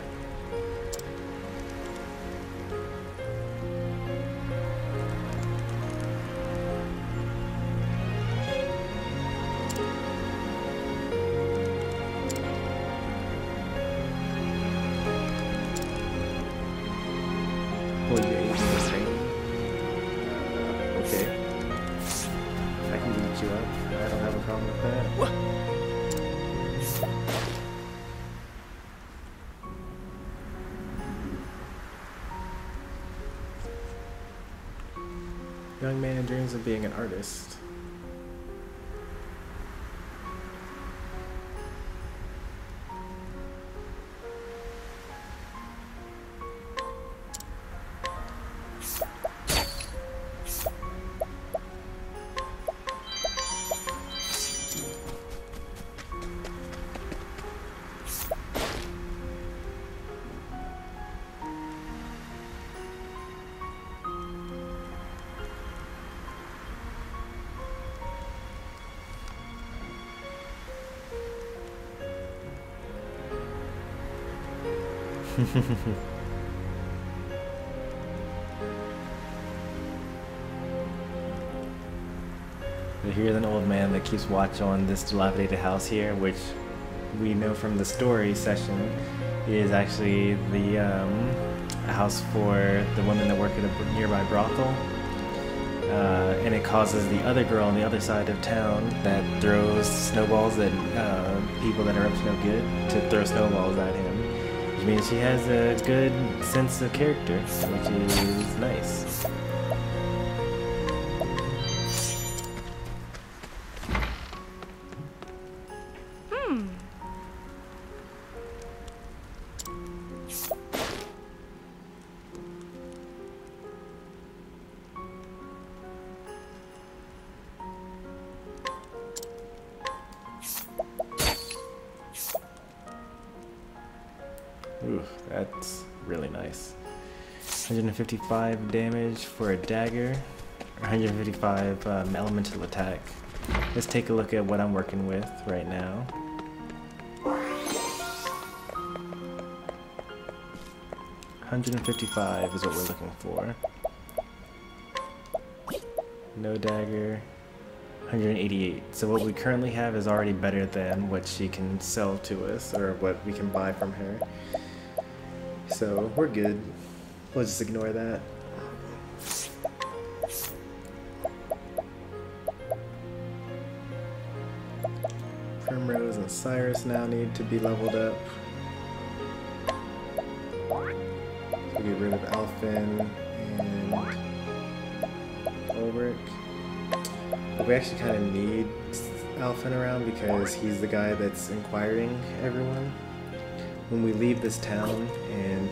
Will you aid in this training? Okay. I can beat you up. I don't have a problem with that. Young man in dreams of being an artist. Here's an old man that keeps watch on this dilapidated house here, which we know from the story session is actually the house for the women that work at a nearby brothel. And it causes the other girl on the other side of town that throws snowballs at people that are up to no good to throw snowballs at him. Which means she has a good sense of character, which is nice. Ooh, that's really nice. 155 damage for a dagger, 155 elemental attack. Let's take a look at what I'm working with right now. $155 is what we're looking for. No dagger. 188. So what we currently have is already better than what she can sell to us, or what we can buy from her. So we're good. We'll just ignore that. Primrose and Cyrus now need to be leveled up. So get rid of Alphen and Ulrich. But we actually kind of need Alphen around because he's the guy that's inquiring everyone. When we leave this town and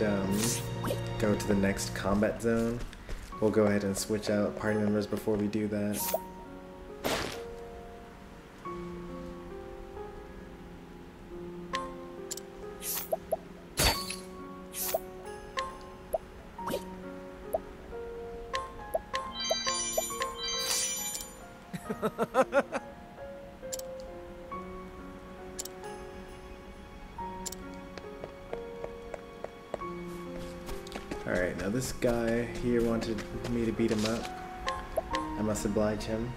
go to the next combat zone, we'll go ahead and switch out party members before we do that. Alright, now this guy here wanted me to beat him up. I must oblige him.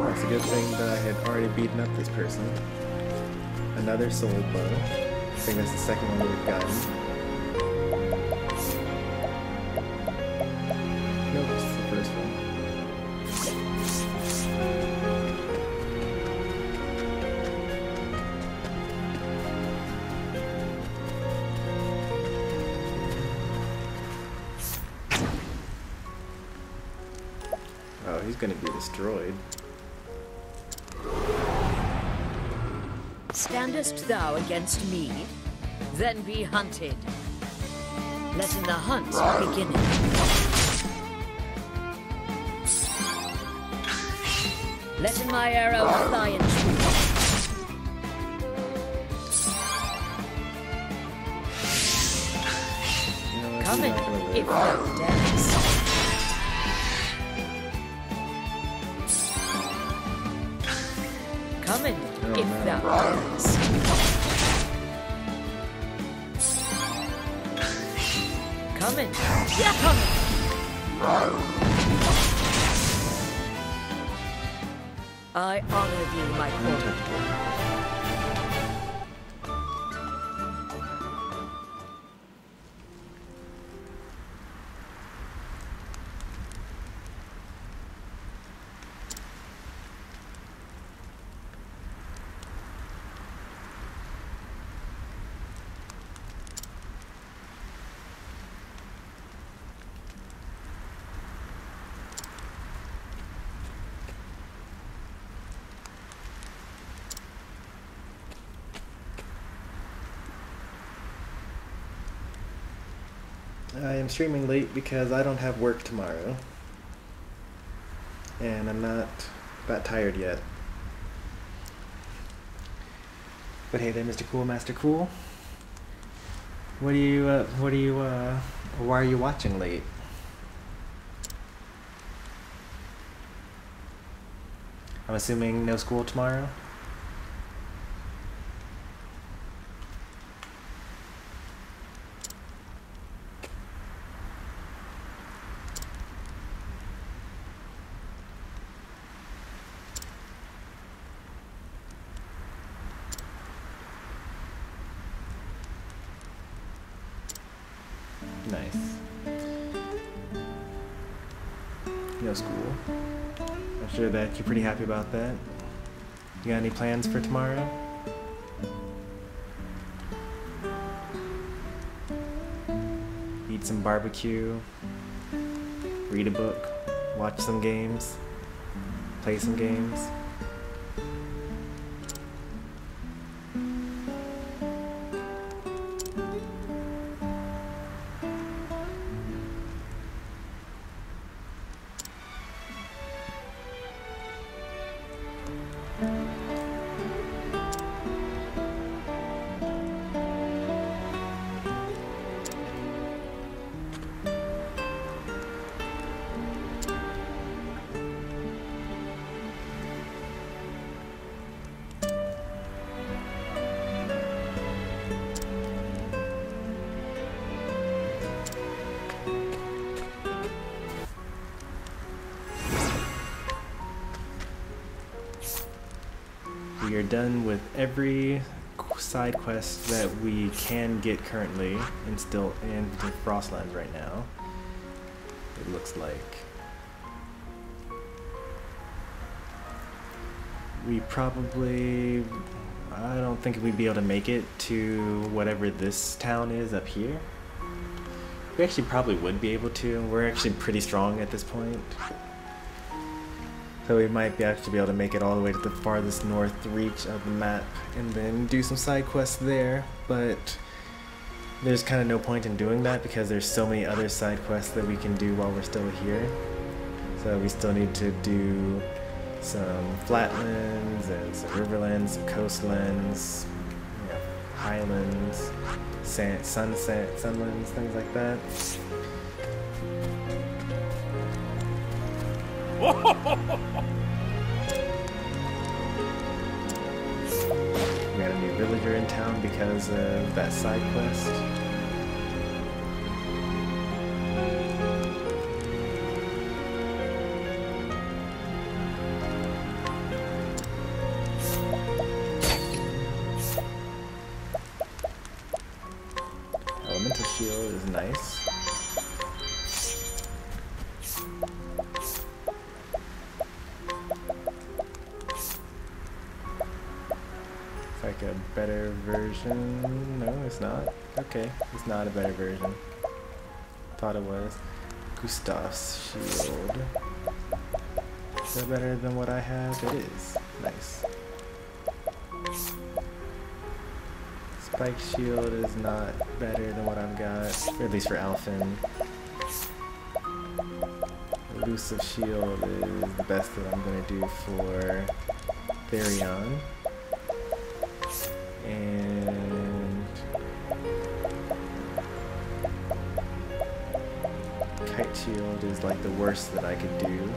It's a good thing that I had already beaten up this person. Another soul bow. I think that's the second one we've gotten. Nope, it's the first one. Oh, he's gonna be destroyed. Standest thou against me? Then be hunted. Letting the hunt begin. Letting my arrow fly and shoot. Come in if thou darest. Come in if thou darest. Come in. Yeah, come in. I honor thee, my queen. I am streaming late because I don't have work tomorrow. And I'm not that tired yet. But hey there, Mr. Cool, Master Cool. Why are you watching late? I'm assuming no school tomorrow? Nice. No school. I'm sure that you're pretty happy about that. You got any plans for tomorrow? Eat some barbecue, read a book, watch some games, play some games. we are done with every side quest that we can get currently and still in the Frostlands right now. It looks like we probably, I don't think we'd be able to make it to whatever this town is up here. We actually probably would be able to. We're actually pretty strong at this point. So we might actually be able to make it all the way to the farthest north reach of the map and then do some side quests there, but there's kind of no point in doing that because there's so many other side quests that we can do while we're still here. So we still need to do some flatlands and some riverlands, some coastlands, you know, highlands, sunlands, things like that. We got a new villager in town because of that side quest. Elemental shield is nice. Like a better version. No, it's not. Okay, it's not a better version. Thought it was. Gustav's shield. Is that better than what I have? It is. Nice. Spike shield is not better than what I've got, or at least for Alphen. Elusive shield is the best that I'm going to do for Therion. And Kite shield is like the worst that I could do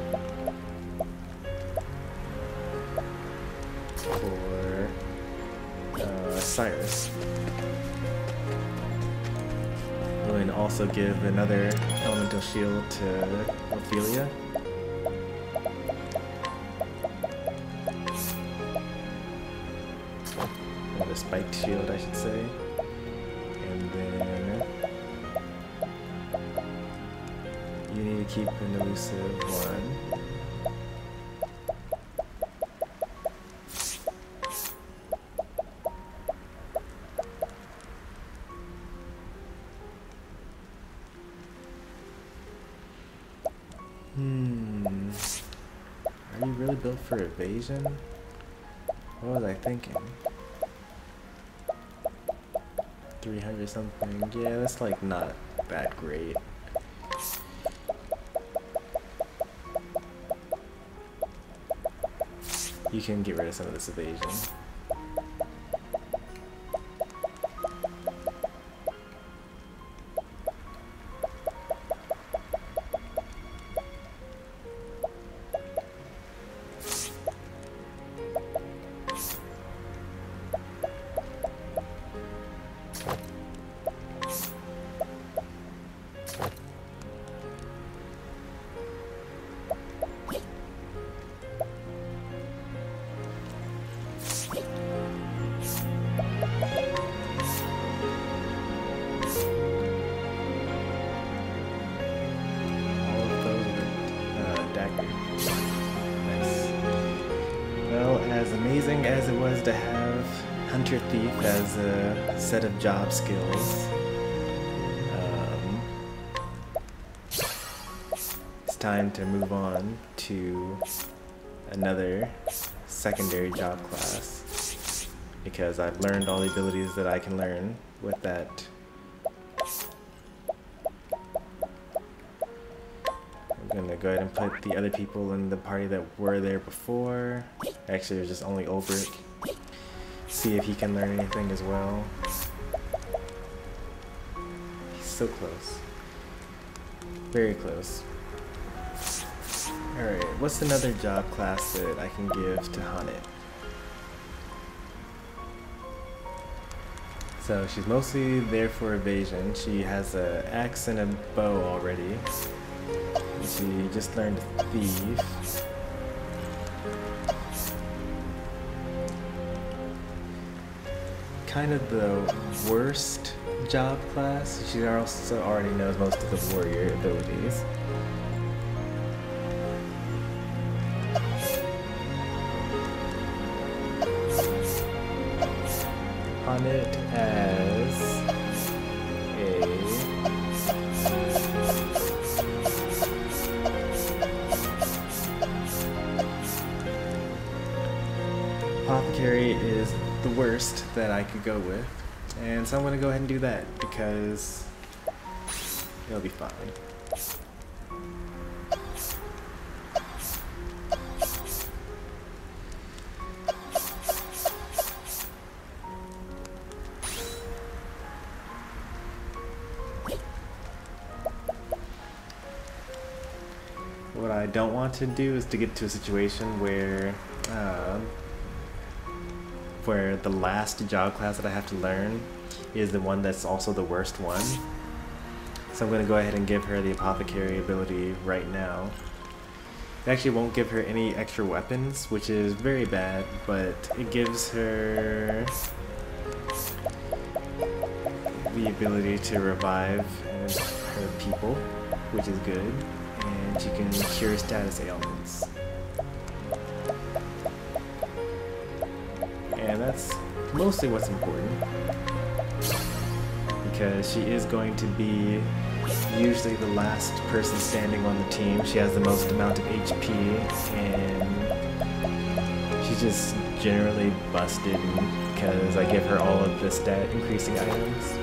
for Cyrus. And also give another elemental shield to Ophelia. Or a spiked shield, I should say. And then you need to keep an elusive one. Are you really built for evasion? What was I thinking? 300 something. Yeah, that's like not that great. You can get rid of some of this evasion. As amazing as it was to have Hunter Thief as a set of job skills, it's time to move on to another secondary job class because I've learned all the abilities that I can learn with that. I'm gonna go ahead and put the other people in the party that were there before. Actually, there's just only Ulbrich. See if he can learn anything as well. He's so close. Very close. Alright, what's another job class that I can give to Hanit? So she's mostly there for evasion. She has an axe and a bow already. She just learned Thief. kind of the worst job class. She also already knows most of the warrior abilities. On it as Apothecary is the worst that I could go with, and so I'm going to go ahead and do that because it'll be fine. What I don't want to do is to get to a situation where the last job class that I have to learn is the one that's also the worst one. So I'm going to go ahead and give her the Apothecary ability right now. It actually won't give her any extra weapons, which is very bad, but it gives her the ability to revive her people, which is good, and she can cure status ailments. And that's mostly what's important, because she is going to be usually the last person standing on the team. She has the most amount of HP, and she's just generally busted because I give her all of the stat increasing items.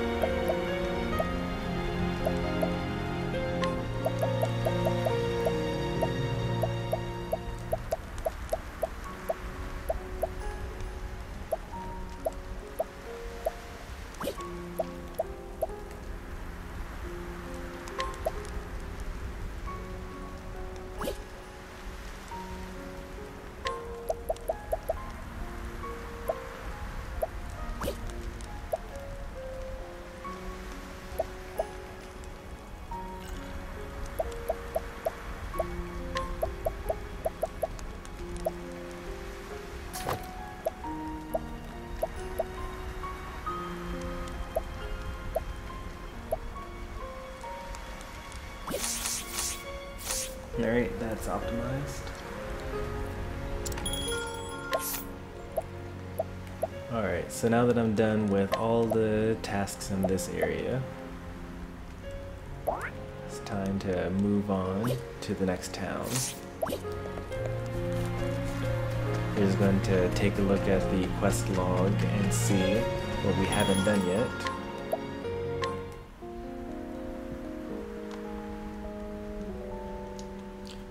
Alright, that's optimized. Alright, so now that I'm done with all the tasks in this area, it's time to move on to the next town. We're just going to take a look at the quest log and see what we haven't done yet.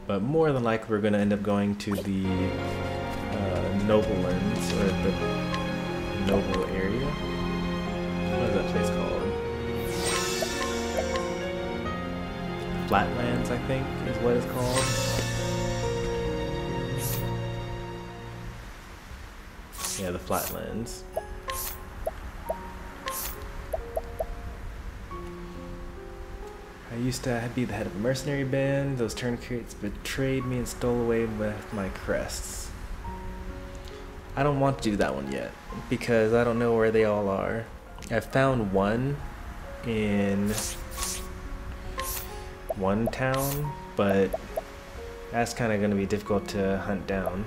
But more than likely we're going to end up going to the Noblelands, or the Noble area. What is that place called? Flatlands, I think, is what it's called. Yeah, the Flatlands. I used to be the head of a mercenary band. Those turncoats betrayed me and stole away with my crests. I don't want to do that one yet, because I don't know where they all are. I found one in one town, but that's kind of going to be difficult to hunt down.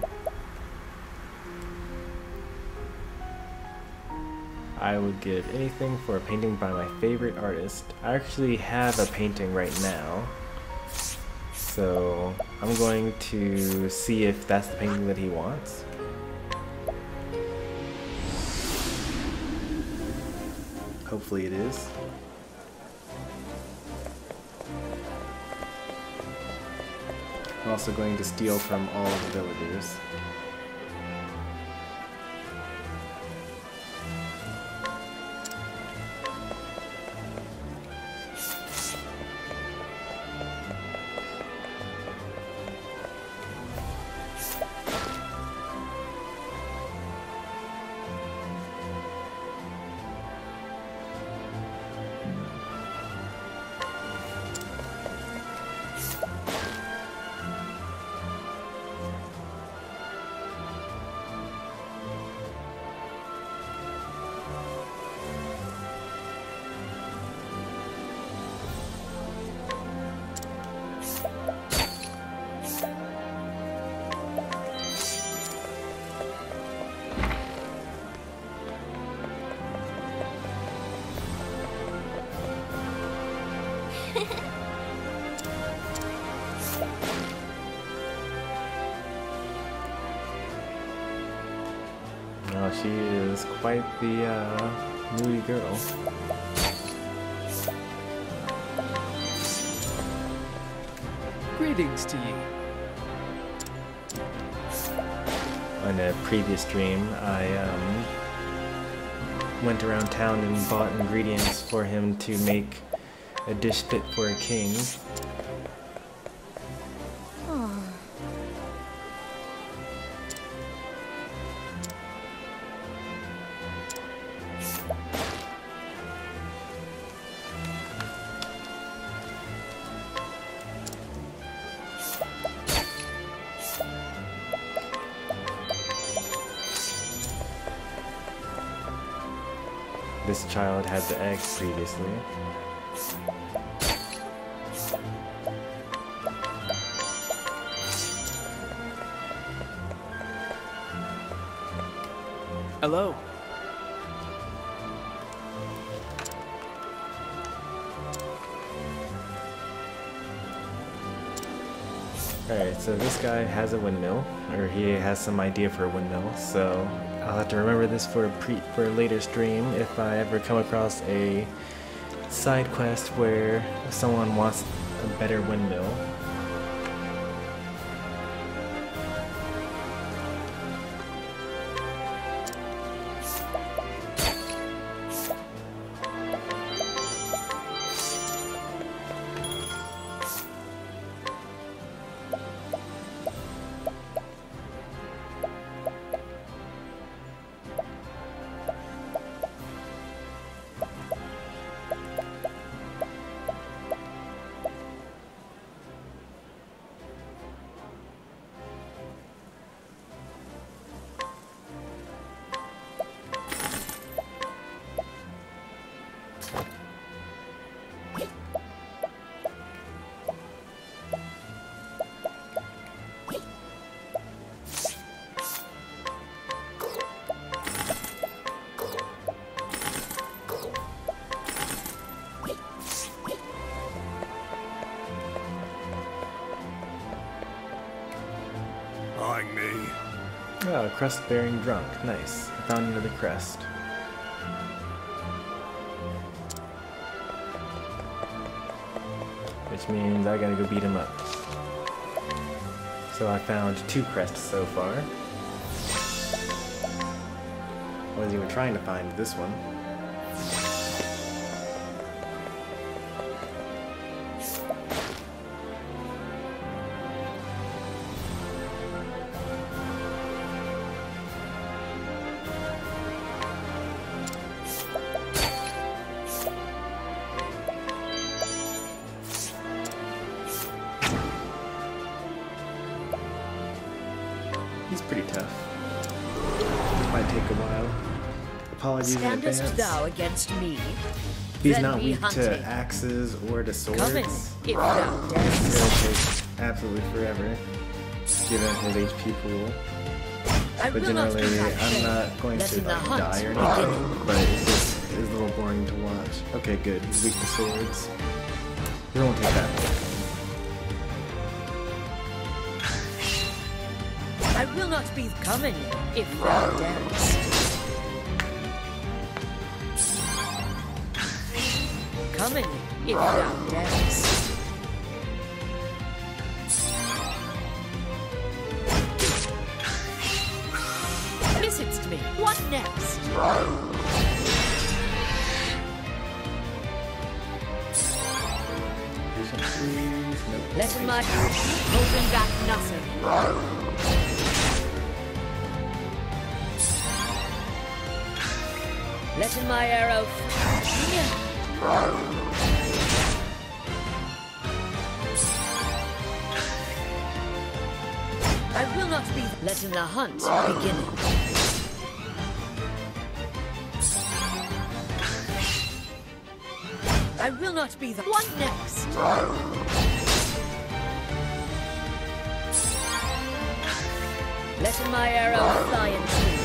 I would give anything for a painting by my favorite artist. I actually have a painting right now, so I'm going to see if that's the painting that he wants. Hopefully it is. I'm also going to steal from all of the villagers. Oh, she is quite the moody girl. Greetings to you. On a previous stream, I went around town and bought ingredients for him to make a dish fit for a king. This child had the eggs previously. Hello. Alright, so this guy has a windmill, or he has some idea for a windmill, so I'll have to remember this for a later stream if I ever come across a side quest where someone wants a better windmill. Eyeing me. Oh, crest-bearing drunk. Nice. I found another crest. Which means I gotta go beat him up. So I found 2 crests so far. I was even trying to find this one. He's pretty tough. Might take a while. Apologies in Standest advance. thou against me? He's then not be weak to hunted. axes or to swords. Come in, if thou It's darest. gonna take absolutely forever, given his HP pool. I But will not be generally, like I'm shame. not going Letting to the like, hunt die or begin. anything, but it's a little boring to watch. Okay, good. He's weak to swords. It won't take that long. I will not be coming if thou darest. Coming if thou darest. Visit'st me. What next? Patient, please. Nope. Let my holding back nothing. Let my arrow. I will not be letting the hunt begin. I will not be the one next. Letting my arrow fly and shoot.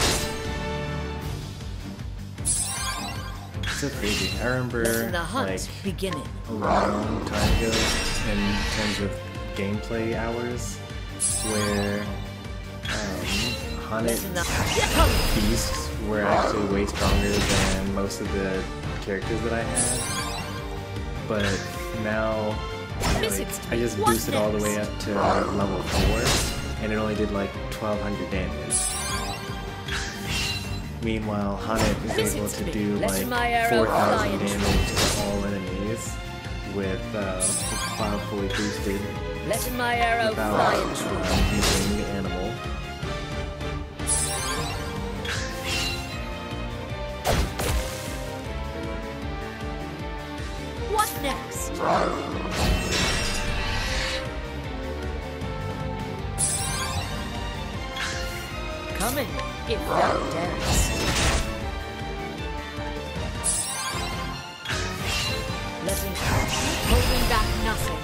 so crazy. I remember Let the hunt like begin. a long time ago in terms of gameplay hours where Haunted beasts were actually way stronger than most of the characters that I had. But now like, I just boosted all the way up to level 4 and it only did like 1200 damage. Meanwhile, Haunted is able to do like 4000 damage to all enemies with while fully boosted Let my arrow fly and true. using the animal. What next? Coming, if thou darest. Let him holding back nothing.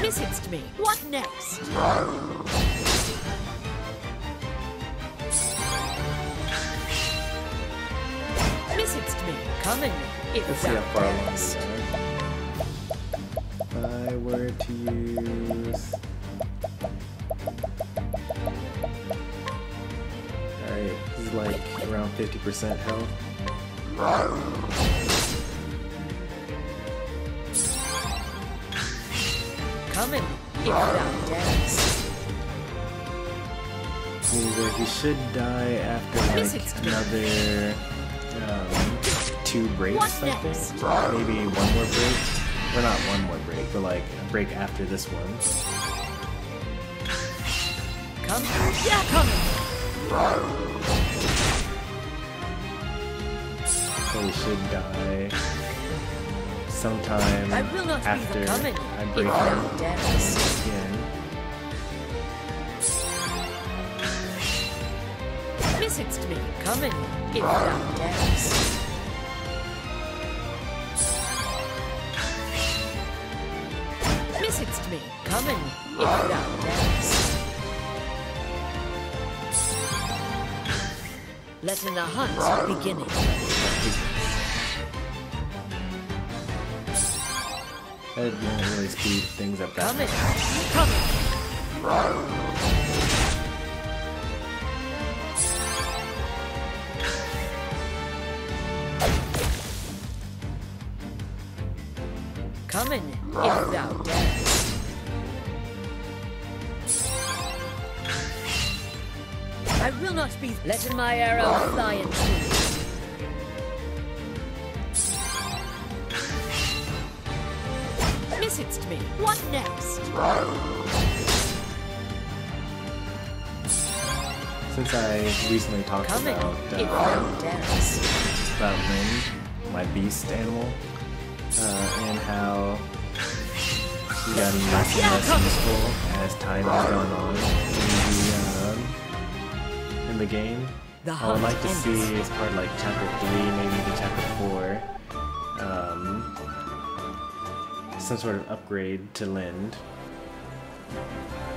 Visit'st me. What next? Visit'st me. Coming, if Let's see how thou far along we darest. are. If I were to use... Alright, this is like around 50% health. Coming, if thou darest. Means that he should die after like another 2 breaks, I think. Maybe one more break. Or not one more break, but like a break after this one. Come, yeah, coming. So he should die sometime I will not after be the coming, I if break thou him darest. again. Visit'st me. Coming, if thou darest. Visit'st me. Coming, if thou darest. Letting the hunt beginning. That won't really speed things up that Coming, much. coming. Coming, if thou darest. I will not be letting my arrow fly and true. Visit'st me. What next? Since I recently talked Coming, if thou about darest. Lynn, my beast animal, and how she got less and less useful as time has gone on in the game. I would like to see as part of like chapter 3, maybe even chapter 4, some sort of upgrade to Lind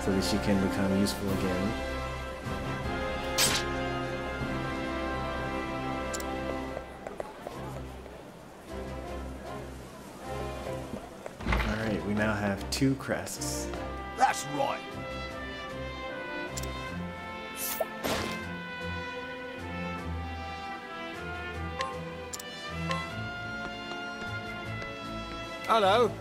so that she can become useful again. Alright, we now have 2 crests. That's right. Hello.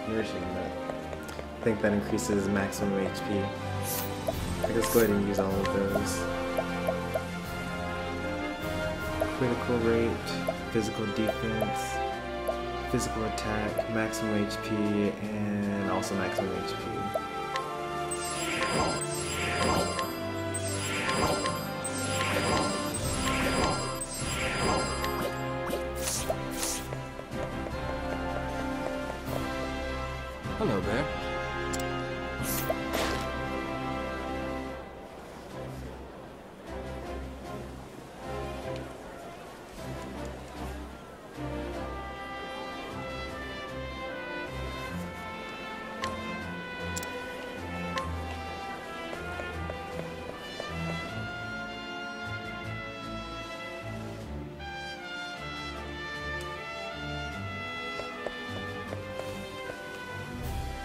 Nourishing that. I think that increases maximum HP. Let's go ahead and use all of those. Critical rate. physical defense, physical attack, maximum HP, and also maximum HP. Hello there.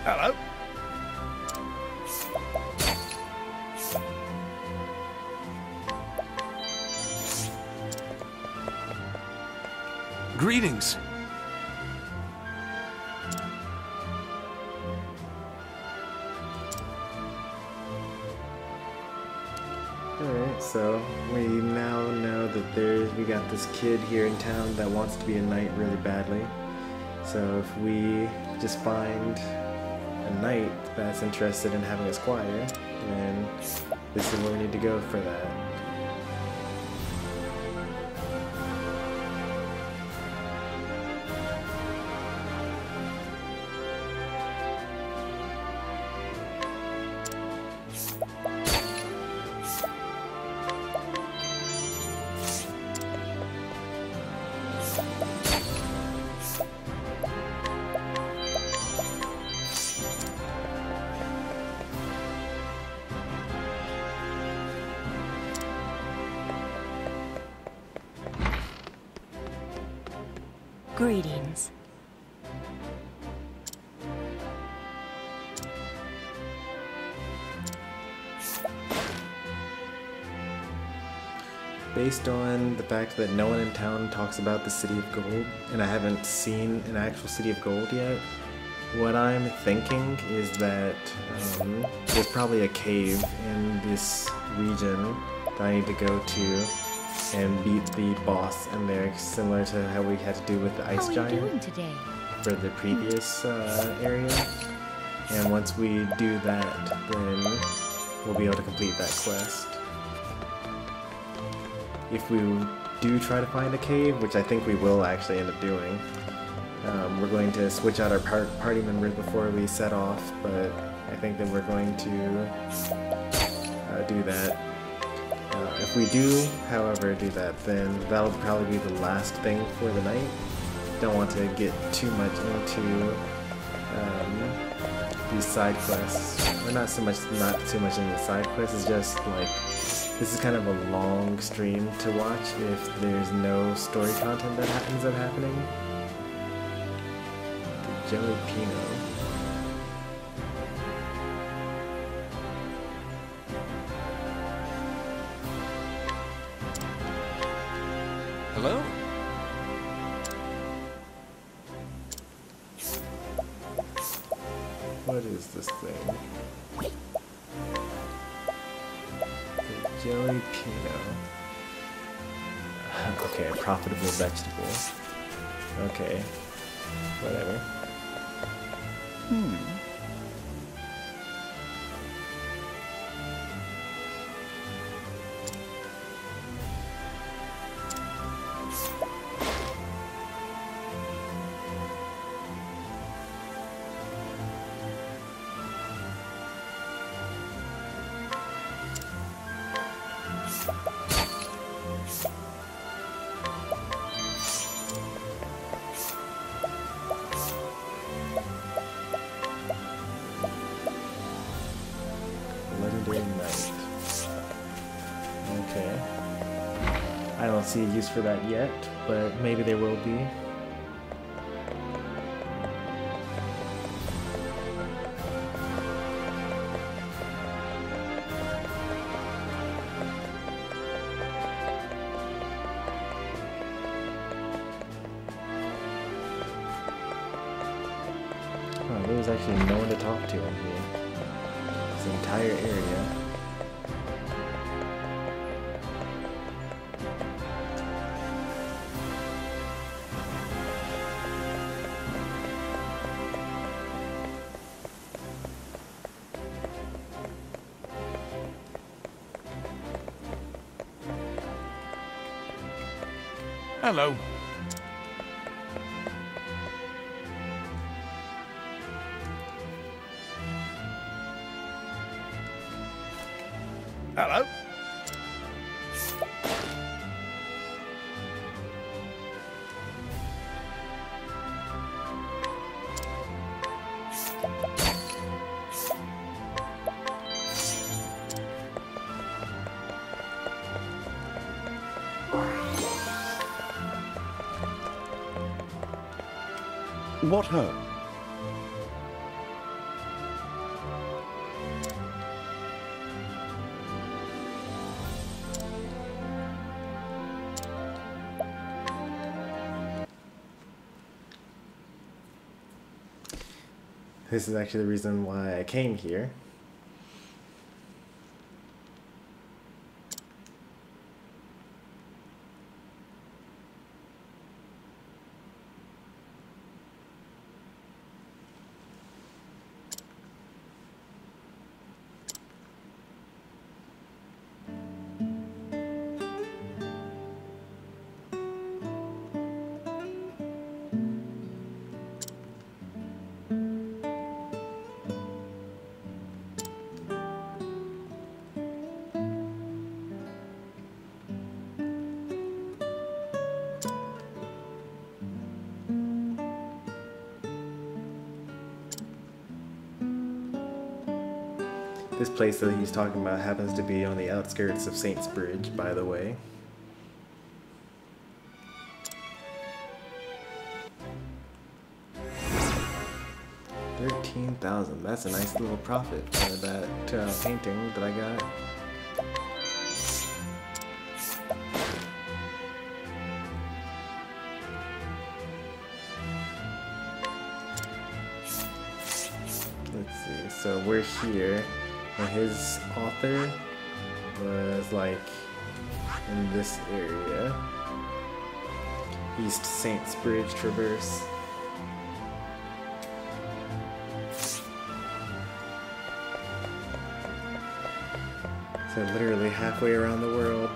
Hello. Greetings. Alright, so we now know that we got this kid here in town that wants to be a knight really badly. So if we just find a knight that's interested in having a squire, then this is where we need to go for that. Greetings. Based on the fact that no one in town talks about the City of Gold, and I haven't seen an actual City of Gold yet, what I'm thinking is that there's probably a cave in this region that I need to go to and beat the boss in there, similar to how we had to do with the Ice How are Giant you doing today? for the previous area. And once we do that, then we'll be able to complete that quest. If we do try to find a cave, which I think we will actually end up doing, we're going to switch out our party members before we set off, but I think that we're going to do that. If we do, however, do that, then that'll probably be the last thing for the night. Don't want to get too much into these side quests. Or not too much into the side quests, it's just like, this is kind of a long stream to watch if there's no story content that ends up happening. The Jalapeno. Hello? What is this thing? The Jalapeno. Okay, a profitable vegetable. Okay. Whatever. Legendary Knight. Okay. I don't see a use for that yet, but maybe there will be. Oh, there was actually no one to talk to in here. This entire area. Hello. Hello. What ho? This is actually the reason why I came here. This place that he's talking about happens to be on the outskirts of Saints Bridge, by the way. $13,000. That's a nice little profit for that painting that I got. Let's see. So we're here. And his author was like in this area. East Saints Bridge Traverse. So literally halfway around the world.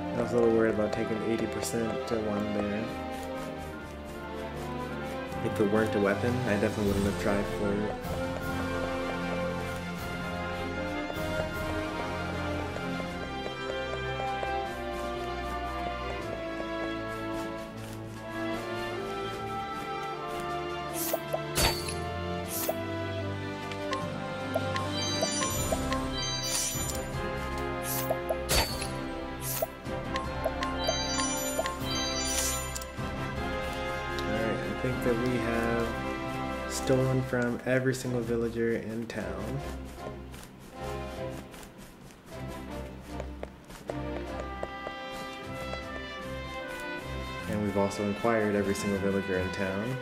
I was a little worried about taking 80% to one there. If it weren't a weapon, I definitely wouldn't have tried for it. I think that we have stolen from every single villager in town. And we've also inquired every single villager in town.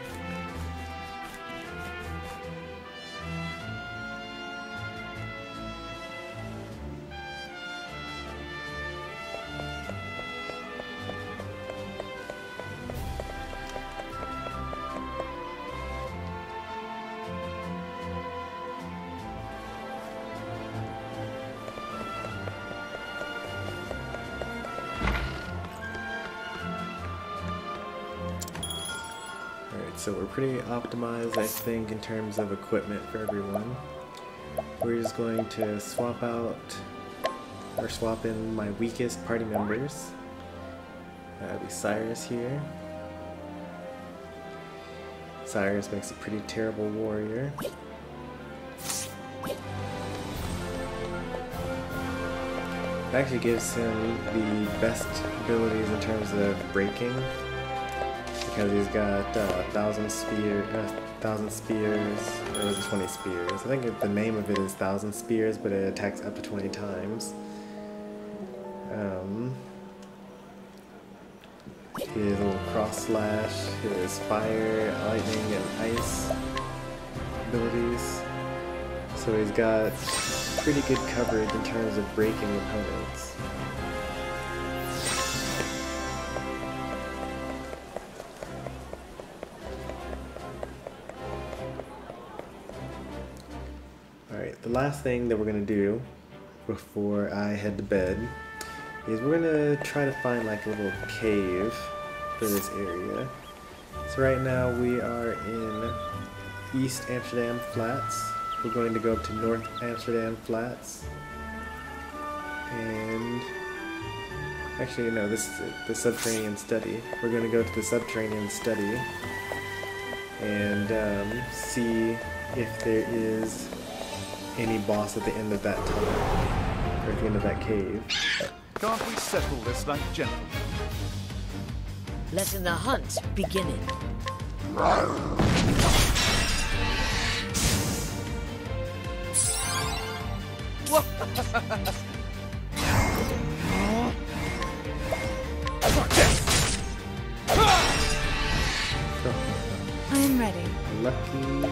So we're pretty optimized, I think, in terms of equipment for everyone. We're just going to swap out, or swap in my weakest party members. That'll be Cyrus here. Cyrus makes a pretty terrible warrior. It actually gives him the best abilities in terms of breaking. Because he's got 1,000 spears, or was it 20 spears? I think the name of it is 1,000 spears, but it attacks up to 20 times. His little cross slash, his fire, lightning, and ice abilities. So he's got pretty good coverage in terms of breaking opponents. the last thing that we're gonna do before I head to bed is we're gonna try to find like a little cave for this area. So right now we are in East Amsterdam Flats. We're going to go up to North Amsterdam Flats. And actually, no, this is the subterranean study. We're going to go to the subterranean study and see if there is any boss at the end of that tunnel, or at the end of that cave. Can't we settle this like gentlemen? Letting the hunt begin. I'm ready. Lucky me.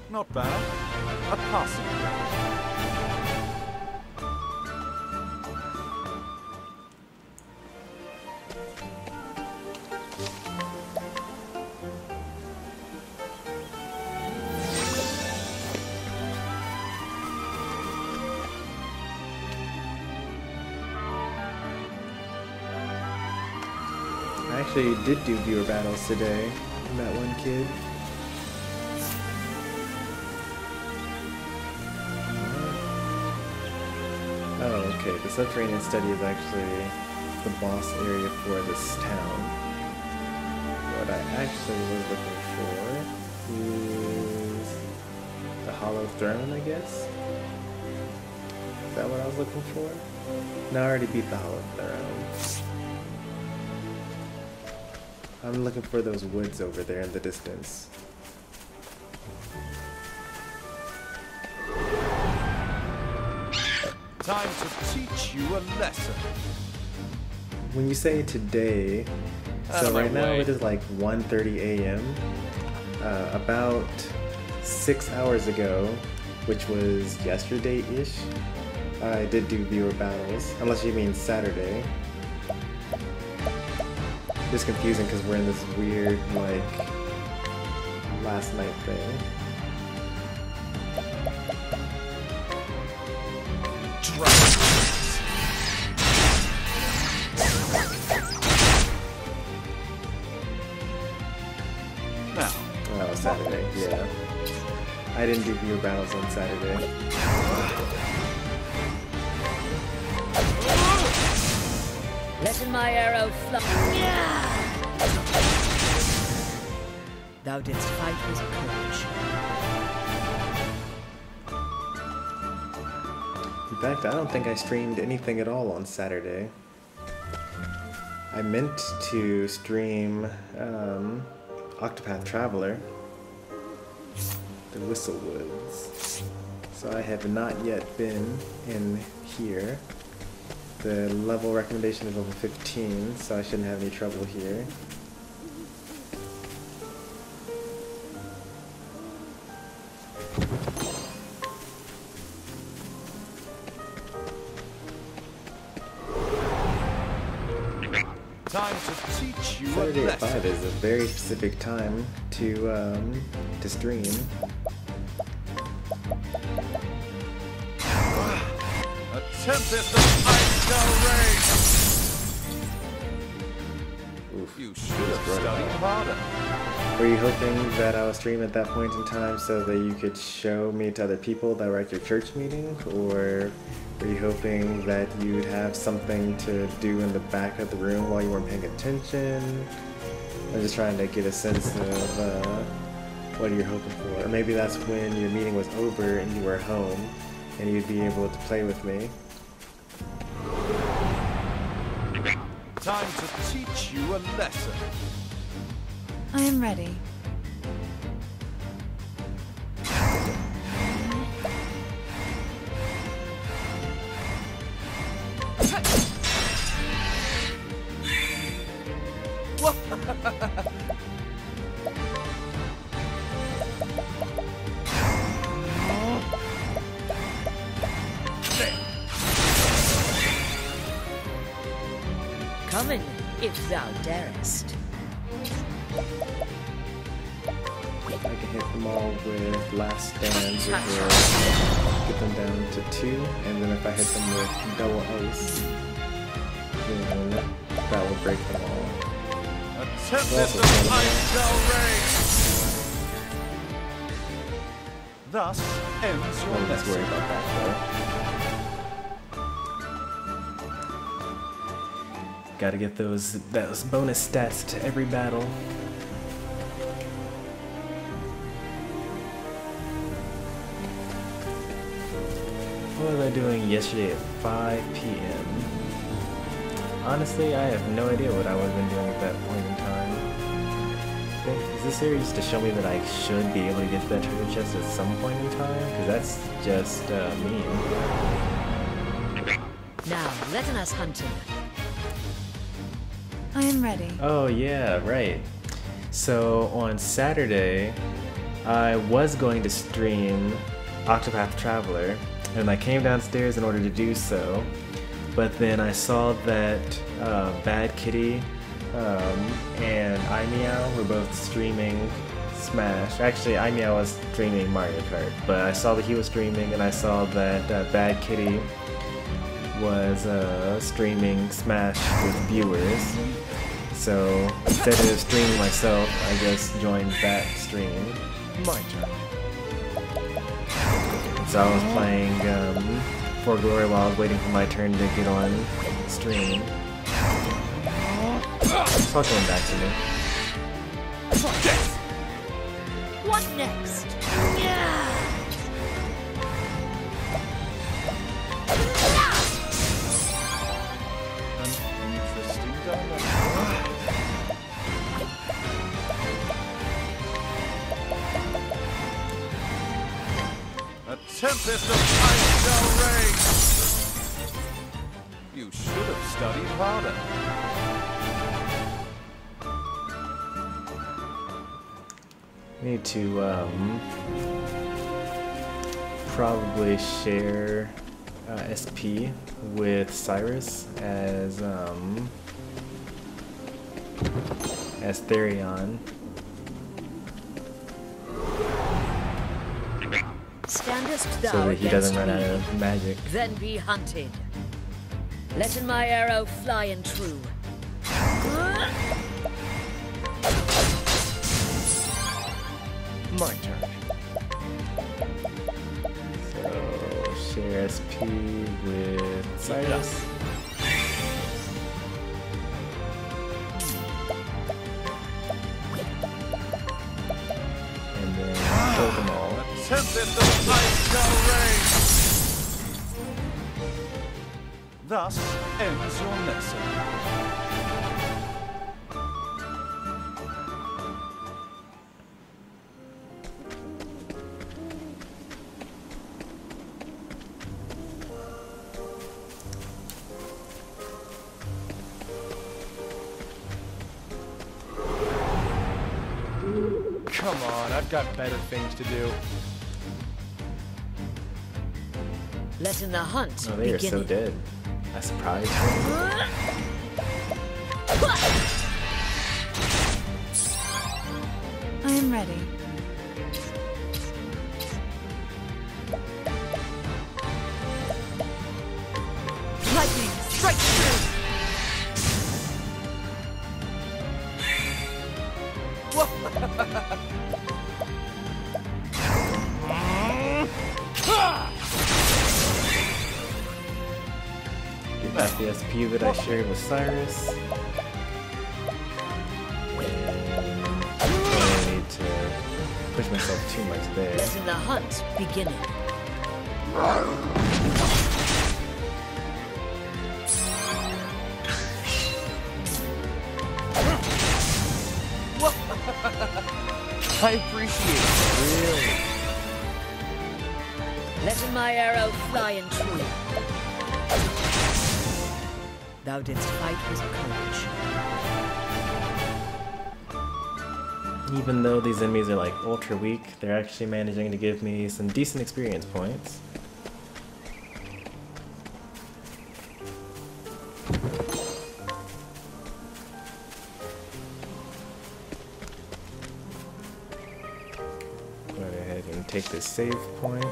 Not bad. A passing grade. I actually did do viewer battles today in that one kid. Oh, okay. The subterranean study is actually the boss area for this town. What I actually was looking for is the Hollow Throne, I guess? Is that what I was looking for? No, I already beat the Hollow Throne. I'm looking for those woods over there in the distance. Time to teach you a lesson. When you say today, so right now it is like 1:30 a.m. About 6 hours ago, which was yesterday-ish, I did do viewer battles, unless you mean Saturday. It's confusing because we're in this weird, like, last night thing. Now. Oh, Saturday, yeah. I didn't do viewer battles on Saturday. Letting my arrow fly. Thou didst fight with courage. In fact, I don't think I streamed anything at all on Saturday. I meant to stream Octopath Traveler, the Whistlewoods. So I have not yet been in here. The level recommendation is level 15, so I shouldn't have any trouble here. Time to teach you Saturday a at lesson. 5 is a very specific time to stream. A tempest of ice shall rage. Oof. You should have studied harder. Were you hoping that I would stream at that point in time so that you could show me to other people that were at your church meeting? Or were you hoping that you'd have something to do in the back of the room while you weren't paying attention? I'm just trying to get a sense of what you're hoping for. Or maybe that's when your meeting was over and you were home and you'd be able to play with me. Time to teach you a lesson. I am ready. Come in, if thou darest. I can hit them all with Last Stand, which will get them down to 2, and then if I hit them with Double Ice, then that will break them all. A tempest of ice shall reign. Thus ends your Don't just worry lesson. about that though. Gotta get those bonus stats to every battle. What was I doing yesterday at 5 p.m.? Honestly, I have no idea what I would have been doing at that point in time. Is this series to show me that I should be able to get to that treasure chest at some point in time? Because that's just mean. Now, let us hunt him. I am ready. Oh yeah, right. So on Saturday, I was going to stream Octopath Traveler, and I came downstairs in order to do so, but then I saw that Bad Kitty and iMeow were both streaming Smash. Actually, iMeow was streaming Mario Kart, but I saw that he was streaming, and I saw that Bad Kitty was streaming Smash with viewers. So instead of streaming myself, I just joined that stream. My turn. So I was playing For Glory while I was waiting for my turn to get on stream. It's all coming back to me. What next? Yeah! Interesting dialogue. A tempest of ice shall reign. You should have studied harder. Need to probably share SP with Cyrus as Therion. Standest thou So that he doesn't run against out me, of magic. then be hunted. Let my arrow fly and true. My turn. So share SP with Cyrus. And then kill them all. Tempest of ice shall reign. Thus ends your lesson. Come on, I've got better things to do. Let in the hunt Oh, they are so begin. dead. I surprised me. I am ready. Lightning, strike true! Get back the SP that I shared with Cyrus. And I don't need to push myself too much there. Let in the hunt beginning. I appreciate it, really. Let in my arrow fly and true. Thou didst fight with courage. Even though these enemies are like ultra weak, they're actually managing to give me some decent experience points. take this save point.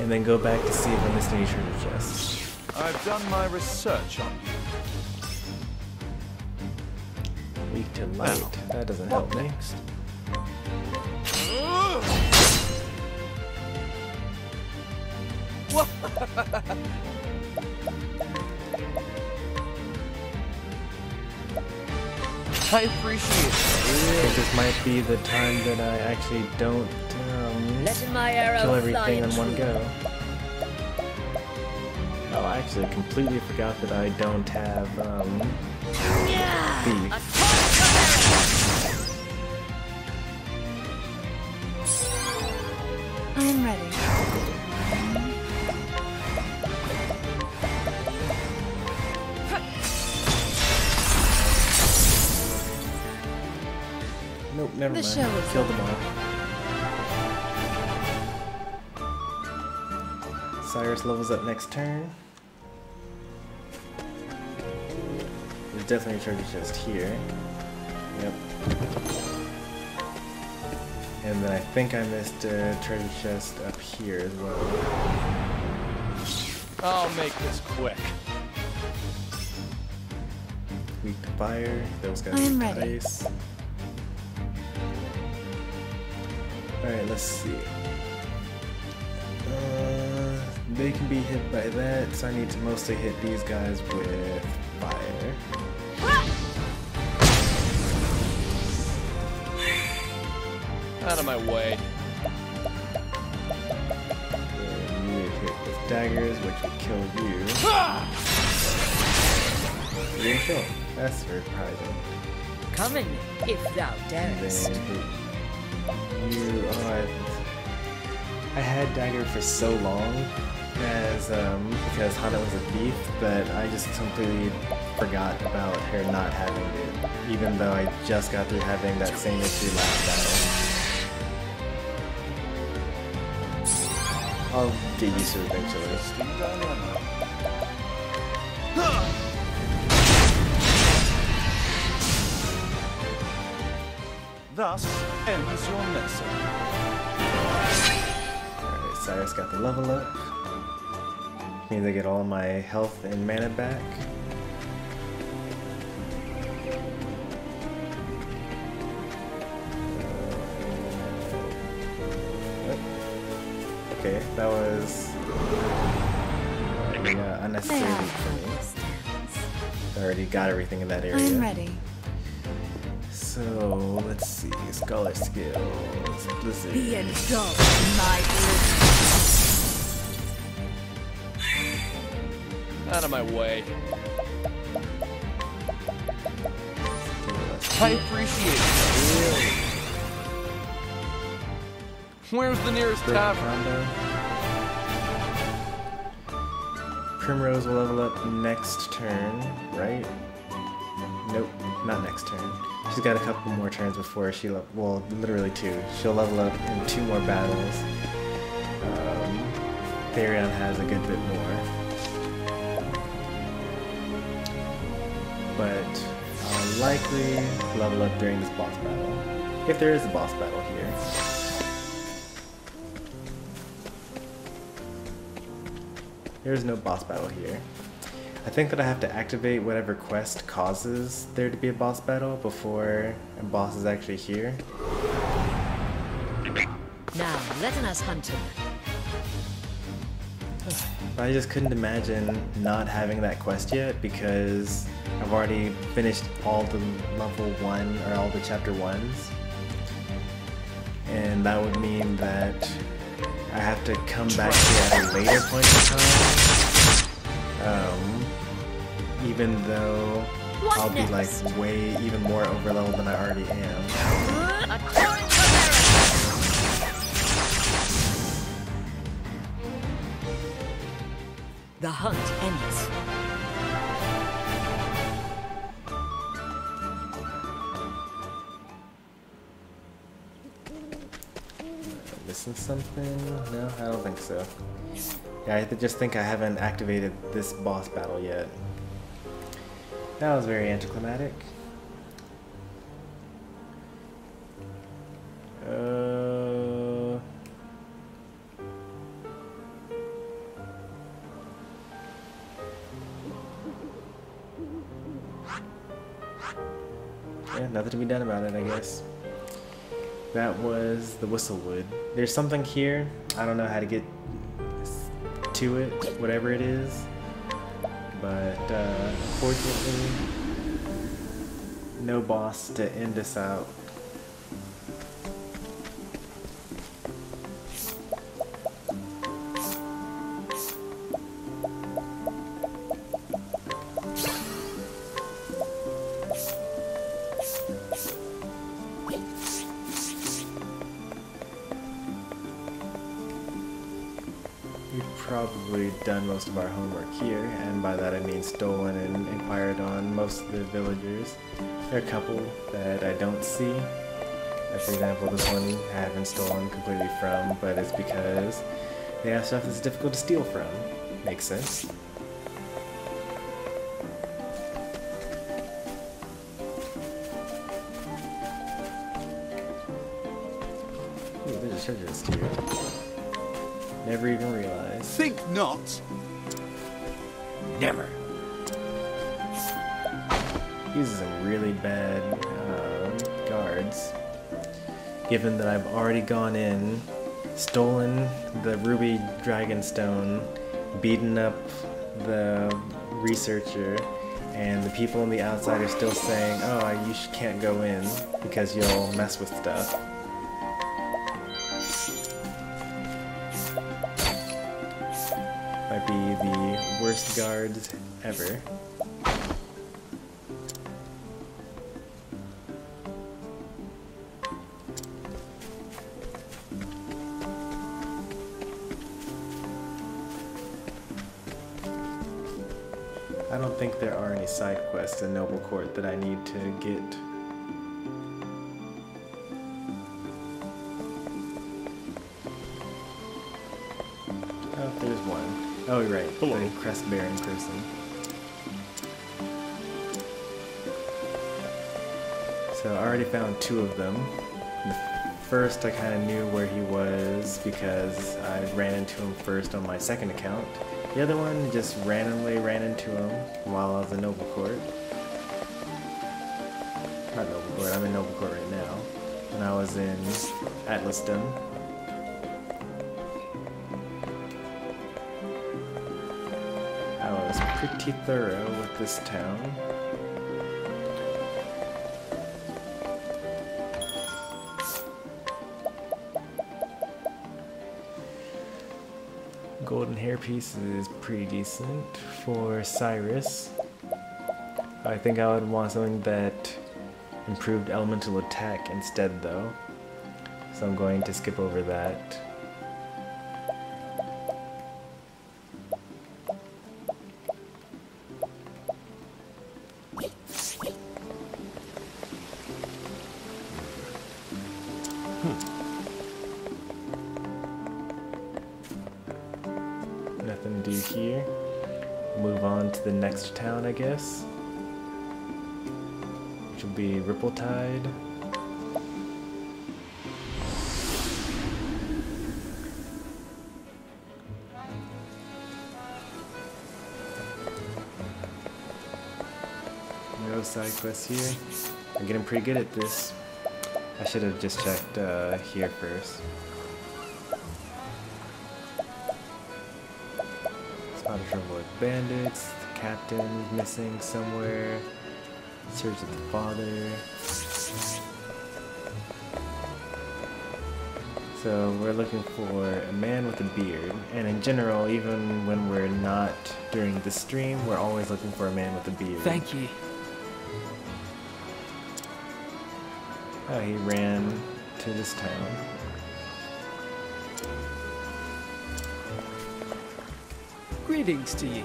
And then go back to see if I missed any treasure chests. I've done my research on you. Weak to light. That doesn't help me. Next. I appreciate it. I think this might be the time that I actually don't Letting my arrow kill fly everything in one true. go. Oh, I actually completely forgot that I don't have Yeah! thief. I'm ready. Nope, never The mind. show will Killed them all. Cyrus levels up next turn. There's definitely a treasure chest here. Yep. And then I think I missed a treasure chest up here as well. I'll make this quick. Weak to fire. Those guys I'm weak to ready. ice. Alright, let's see. They can be hit by that, so I need to mostly hit these guys with fire. Out of my way. And you hit with daggers, which will kill you. You didn't kill. That's surprising. Coming, if thou And darest. then hit you. Oh, I had dagger for so long as because Hana was a thief, but I just completely forgot about her not having it, even though I just got through having that same issue last battle. I'll get used to it eventually. Thus ends your lesson. Alright, Cyrus got the level up. Means I get all my health and mana back. Okay, that was unnecessary Now, for me. stands. I already got everything in that area. I'm ready. So let's see, scholar skills, blizzard. Be engulfed in my blizzard. Out of my way. I appreciate it. Where's the nearest tavern? Combo. Primrose will level up next turn, right? Nope, not next turn. She's got a couple more turns before she well, literally 2. She'll level up in 2 more battles. Therion has a good bit more. But I'll likely level up during this boss battle. If there is a boss battle here. There's no boss battle here. I think that I have to activate whatever quest causes there to be a boss battle before a boss is actually here. Now, letting us hunt him. But I just couldn't imagine not having that quest yet because I've already finished all the level 1 or all the chapter 1s. And that would mean that I have to come back here at a later point in time. Even though I'll be like way even more over leveled than I already am. The hunt ends. Missing something? No, I don't think so. Yeah, I just think I haven't activated this boss battle yet. That was very anticlimactic. yeah, nothing to be done about it, I guess. That was the Whistlewood. There's something here. I don't know how to get to it, whatever it is. But fortunately, no boss to end us out. We've probably done most of our homework here, and by that I mean stolen and inquired on most of the villagers. There are a couple that I don't see. For example, this one I haven't stolen completely from, but it's because they have stuff that's difficult to steal from. Makes sense. Ooh, there's a treasure chest here. Never even realized. Think not. Never. Uses some really bad guards. Given that I've already gone in, stolen the ruby dragonstone, beaten up the researcher, and the people on the outside are still saying, "Oh, you can't go in because you'll mess with stuff." Might be the worst guards ever. I don't think there are any side quests in Noble Court that I need to get. Oh, there's one. Oh, you're right. Hello. The crest bearing person. So I already found two of them. The first I kind of knew where he was because I ran into him first on my second account. The other one just randomly ran into him while I was in Noble Court. Not Noble Court, I'm in Noble Court right now. When I was in Atlasdom. I was pretty thorough with this town. Golden hairpiece is pretty decent for Cyrus. I think I would want something that improved elemental attack instead though. So I'm going to skip over that. Nothing to do here. Move on to the next town, I guess. Which will be Rippletide. No side quests here. I'm getting pretty good at this. I should have just checked here first. Spot of trouble with bandits. The captain is missing somewhere. Search of the father. So we're looking for a man with a beard. And in general, even when we're not during the stream, we're always looking for a man with a beard. Thank you. Oh, he ran to this town. Greetings to you.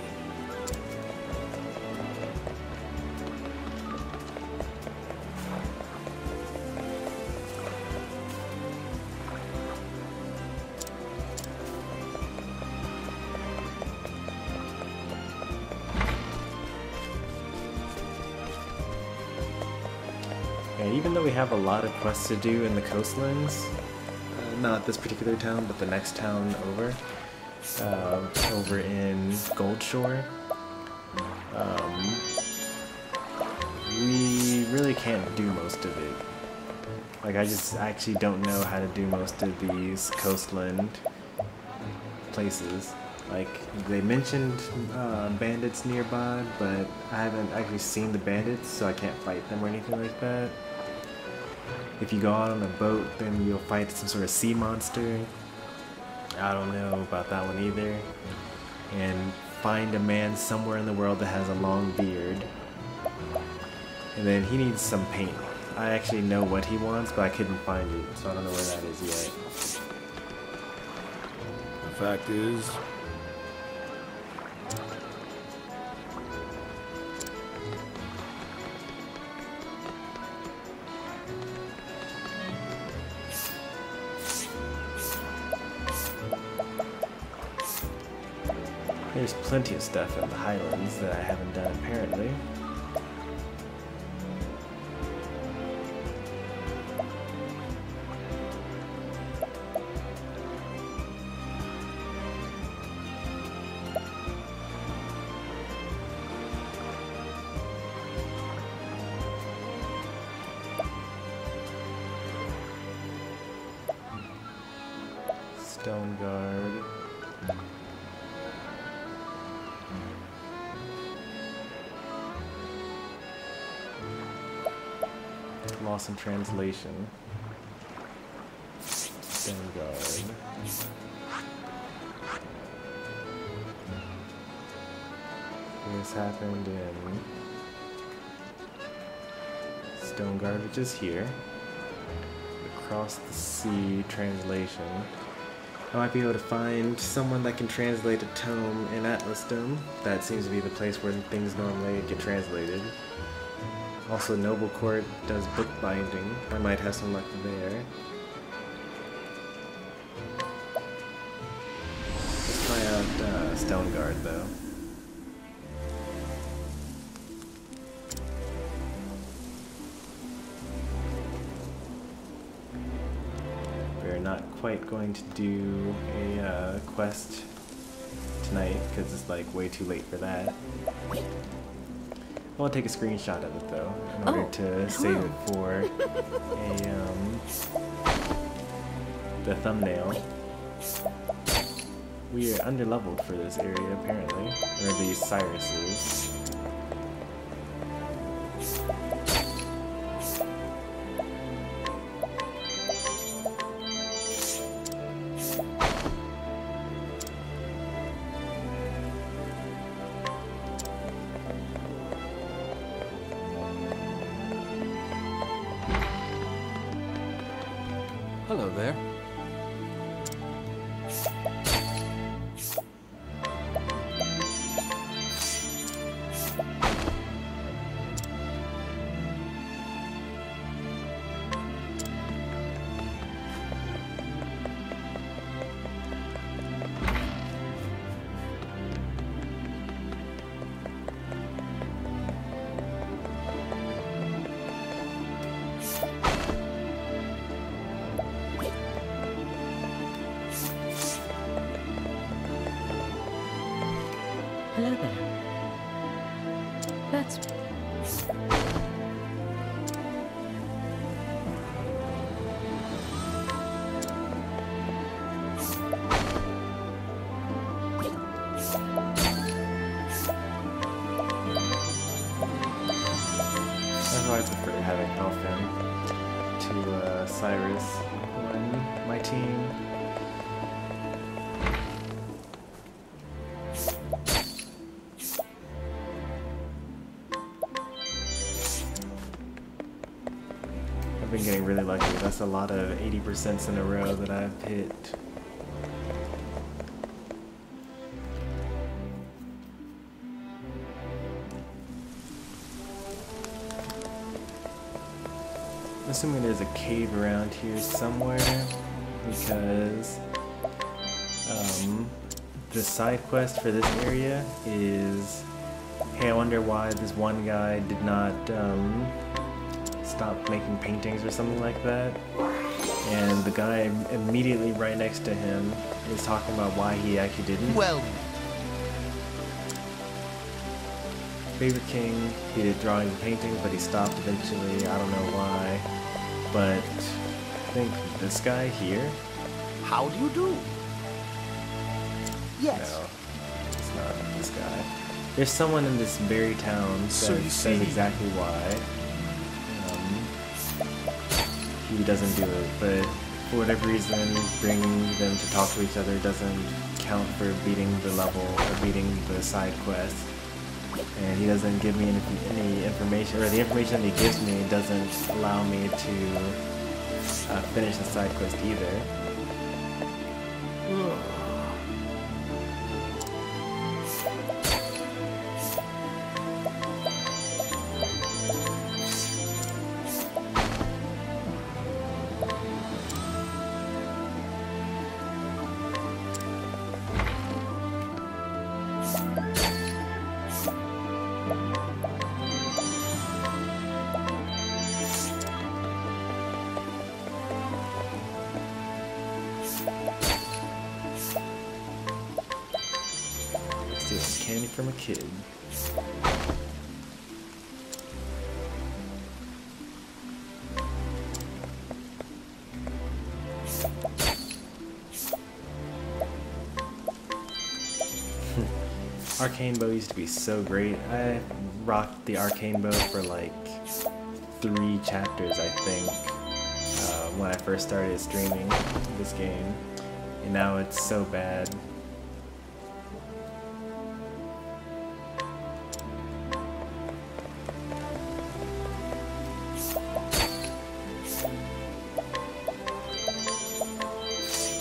And even though we have a lot of quests to do in the coastlands, not this particular town, but the next town over, over in Goldshore, we really can't do most of it. Like, I actually don't know how to do most of these coastland places. Like, they mentioned bandits nearby, but I haven't actually seen the bandits, so I can't fight them or anything like that. If you go out on a boat, then you'll fight some sort of sea monster. I don't know about that one either. And find a man somewhere in the world that has a long beard. And then he needs some paint. I actually know what he wants, but I couldn't find it, so I don't know where that is yet. The fact is, there's plenty of stuff in the Highlands that I haven't done apparently. Stone Guard. Lost in translation. Stone Guard. This happened in Stone Guard, which is here. Across the Sea translation. I might be able to find someone that can translate a tome in Atlasdome. That seems to be the place where things normally get translated. Also, Noble Court does book binding. I might have some luck there. Let's try out Stone Guard, though. We're not quite going to do a quest tonight because it's like way too late for that. I'll take a screenshot of it though, in order to save it for the thumbnail. We are underleveled for this area apparently, or these Cyruses. hello there. Hello there. That's... That's why I prefer having Elfin to Cyrus on my team. I've been getting really lucky. That's a lot of 80% in a row that I've hit. I'm assuming there's a cave around here somewhere because the side quest for this area is, hey, I wonder why this one guy did not stop making paintings or something like that. And the guy immediately right next to him is talking about why he actually didn't. Well, favorite king. He did drawings and paintings, but he stopped eventually. I don't know why. But I think this guy here. How do you do? Yes. No, it's not this guy. There's someone in this very town that So you says see- exactly why he doesn't do it, but for whatever reason, bringing them to talk to each other doesn't count for beating the level or beating the side quest. And he doesn't give me any information, or the information that he gives me doesn't allow me to finish the side quest either. Stealing candy from a kid. Arcane bow used to be so great. I rocked the arcane bow for like 3 chapters, I think, when I first started streaming this game, and now it's so bad.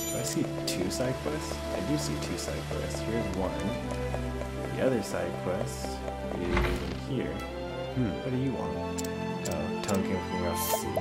Do I see 2 side quests? I do see 2 side quests. Here's one. The other side quest is here. What do you want? Oh, Tone came from Rough Sea.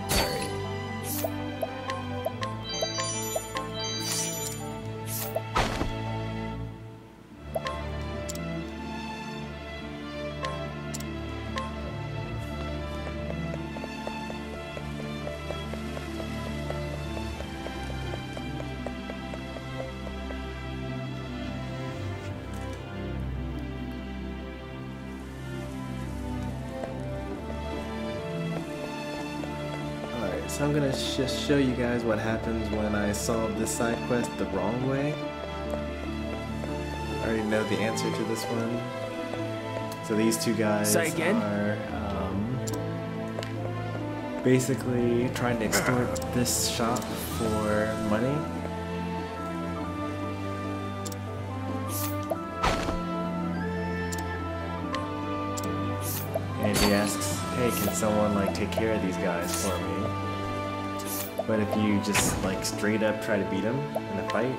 Alright. So I'm gonna just show you guys what happens when I solve this side quest the wrong way. I already know the answer to this one. So these 2 guys Say again? are basically trying to extort this shop for money. And he asks, hey, can someone like take care of these guys for me? But if you just like straight up try to beat them in a fight,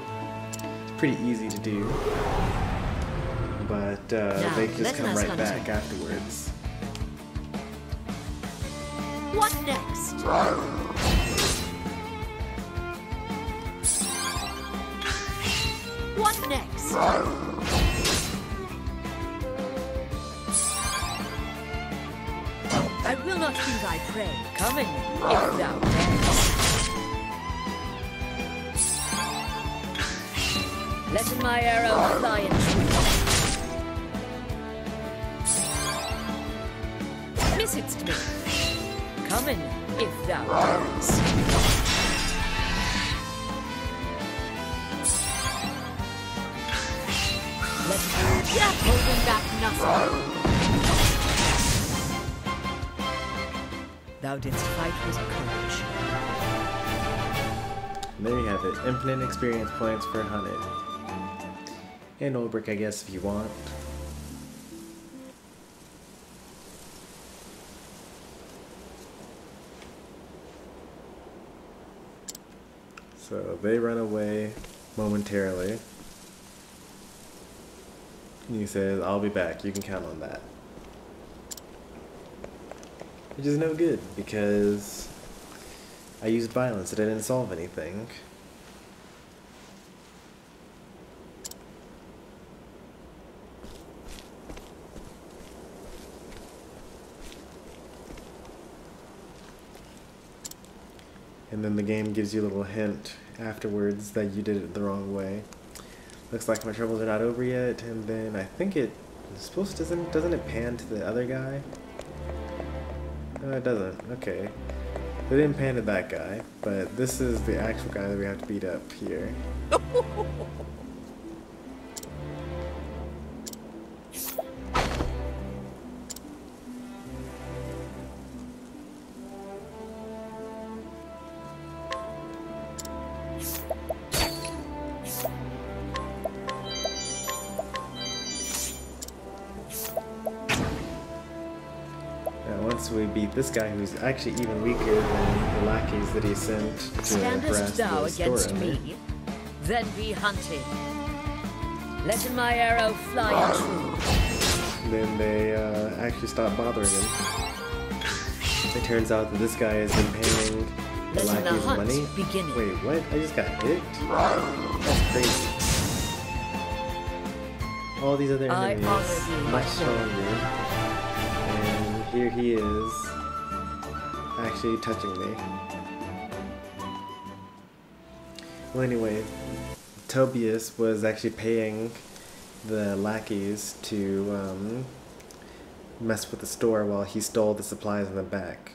it's pretty easy to do. But they just come right back afterwards. What next? What next? I will not be thy prey. Coming, if thou darest. Let my arrow fly in truth. Missest me. Coming, if thou darest. Let me holding back nothing. Thou didst fight with courage. And there you have it. Infinite experience points per hunted. And old brick, I guess, if you want. So they run away momentarily. And he says, I'll be back. You can count on that. Which is no good, because I used violence and I didn't solve anything. And then the game gives you a little hint afterwards that you did it the wrong way. Looks like my troubles are not over yet, and then I think it Supposed doesn't it pan to the other guy? No, it doesn't. Okay. They didn't pan to that guy, but this is the actual guy that we have to beat up here. Once we beat this guy, who's actually even weaker than the lackeys that he sent to harass Standest thou the store against owner. me, then be hunted. Letting my arrow fly true. Then they actually stopped bothering him. It turns out that this guy has been paying the Letting the lackeys hunt money. begin. Wait, what? I just got hit? That's crazy. All these other I enemies honor thee, my much stronger. And here he is, actually touching me. Well, anyway, Tobias was actually paying the lackeys to mess with the store while he stole the supplies in the back.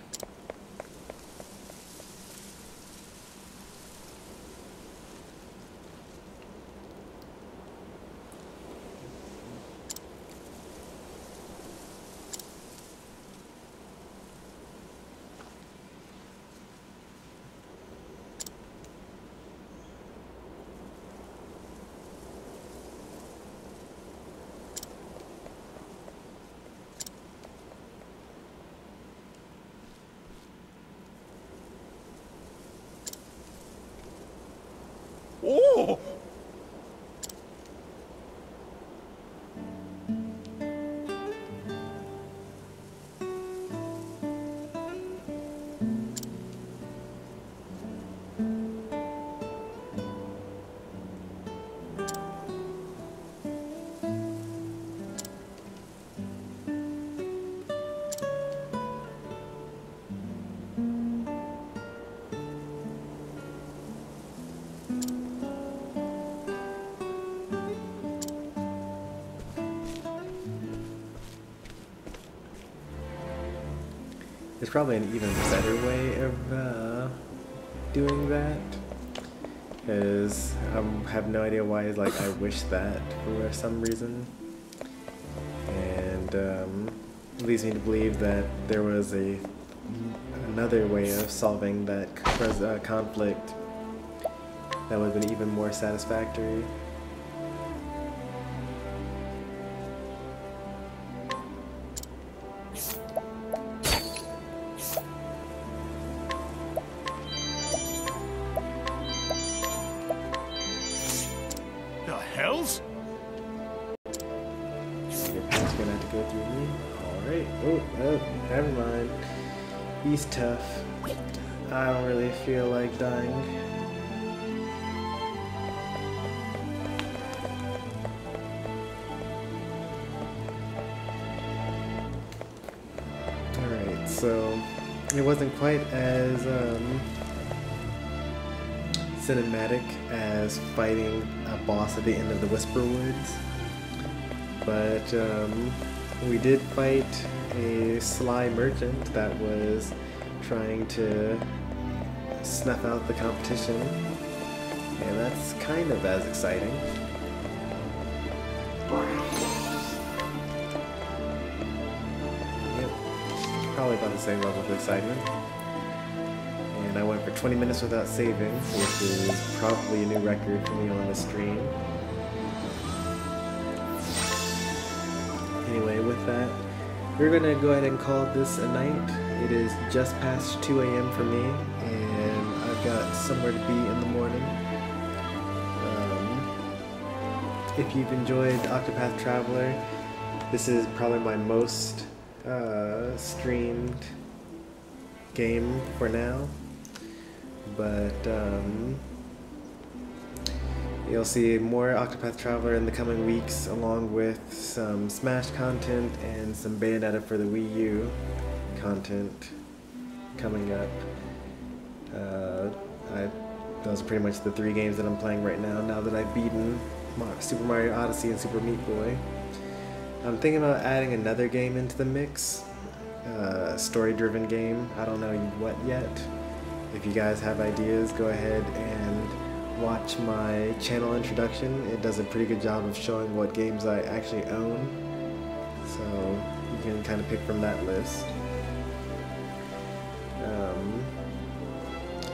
Oh! There's probably an even better way of doing that, because I have no idea why. Like, I wish that for some reason, and leads me to believe that there was another way of solving that conflict that would have been even more satisfactory. Hells? Your path's gonna have to go through me. Alright. Oh, never mind. He's tough. I don't really feel like dying. Alright, so it wasn't quite as cinematic as fighting a boss at the end of the Whisper Woods, but we did fight a sly merchant that was trying to snuff out the competition, and that's kind of as exciting. Yep, probably about the same level of excitement. And I went for 20 minutes without saving, which is probably a new record for me on the stream. Anyway, with that, we're gonna go ahead and call this a night. It is just past 2 a.m. for me, and I've got somewhere to be in the morning. If you've enjoyed Octopath Traveler, this is probably my most streamed game for now. But you'll see more Octopath Traveler in the coming weeks, along with some Smash content and some Bayonetta for the Wii U content coming up. Those are pretty much the 3 games that I'm playing right now that I've beaten Super Mario Odyssey and Super Meat Boy. I'm thinking about adding another game into the mix. Story-driven game. I don't know what yet. If you guys have ideas, go ahead and watch my channel introduction. It does a pretty good job of showing what games I actually own. So you can kind of pick from that list.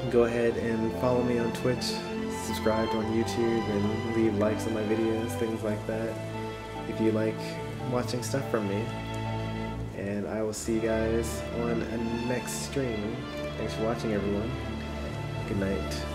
Go ahead and follow me on Twitch, subscribe on YouTube, and leave likes on my videos, things like that, if you like watching stuff from me. And I will see you guys on a next stream. Thanks for watching, everyone. Good night.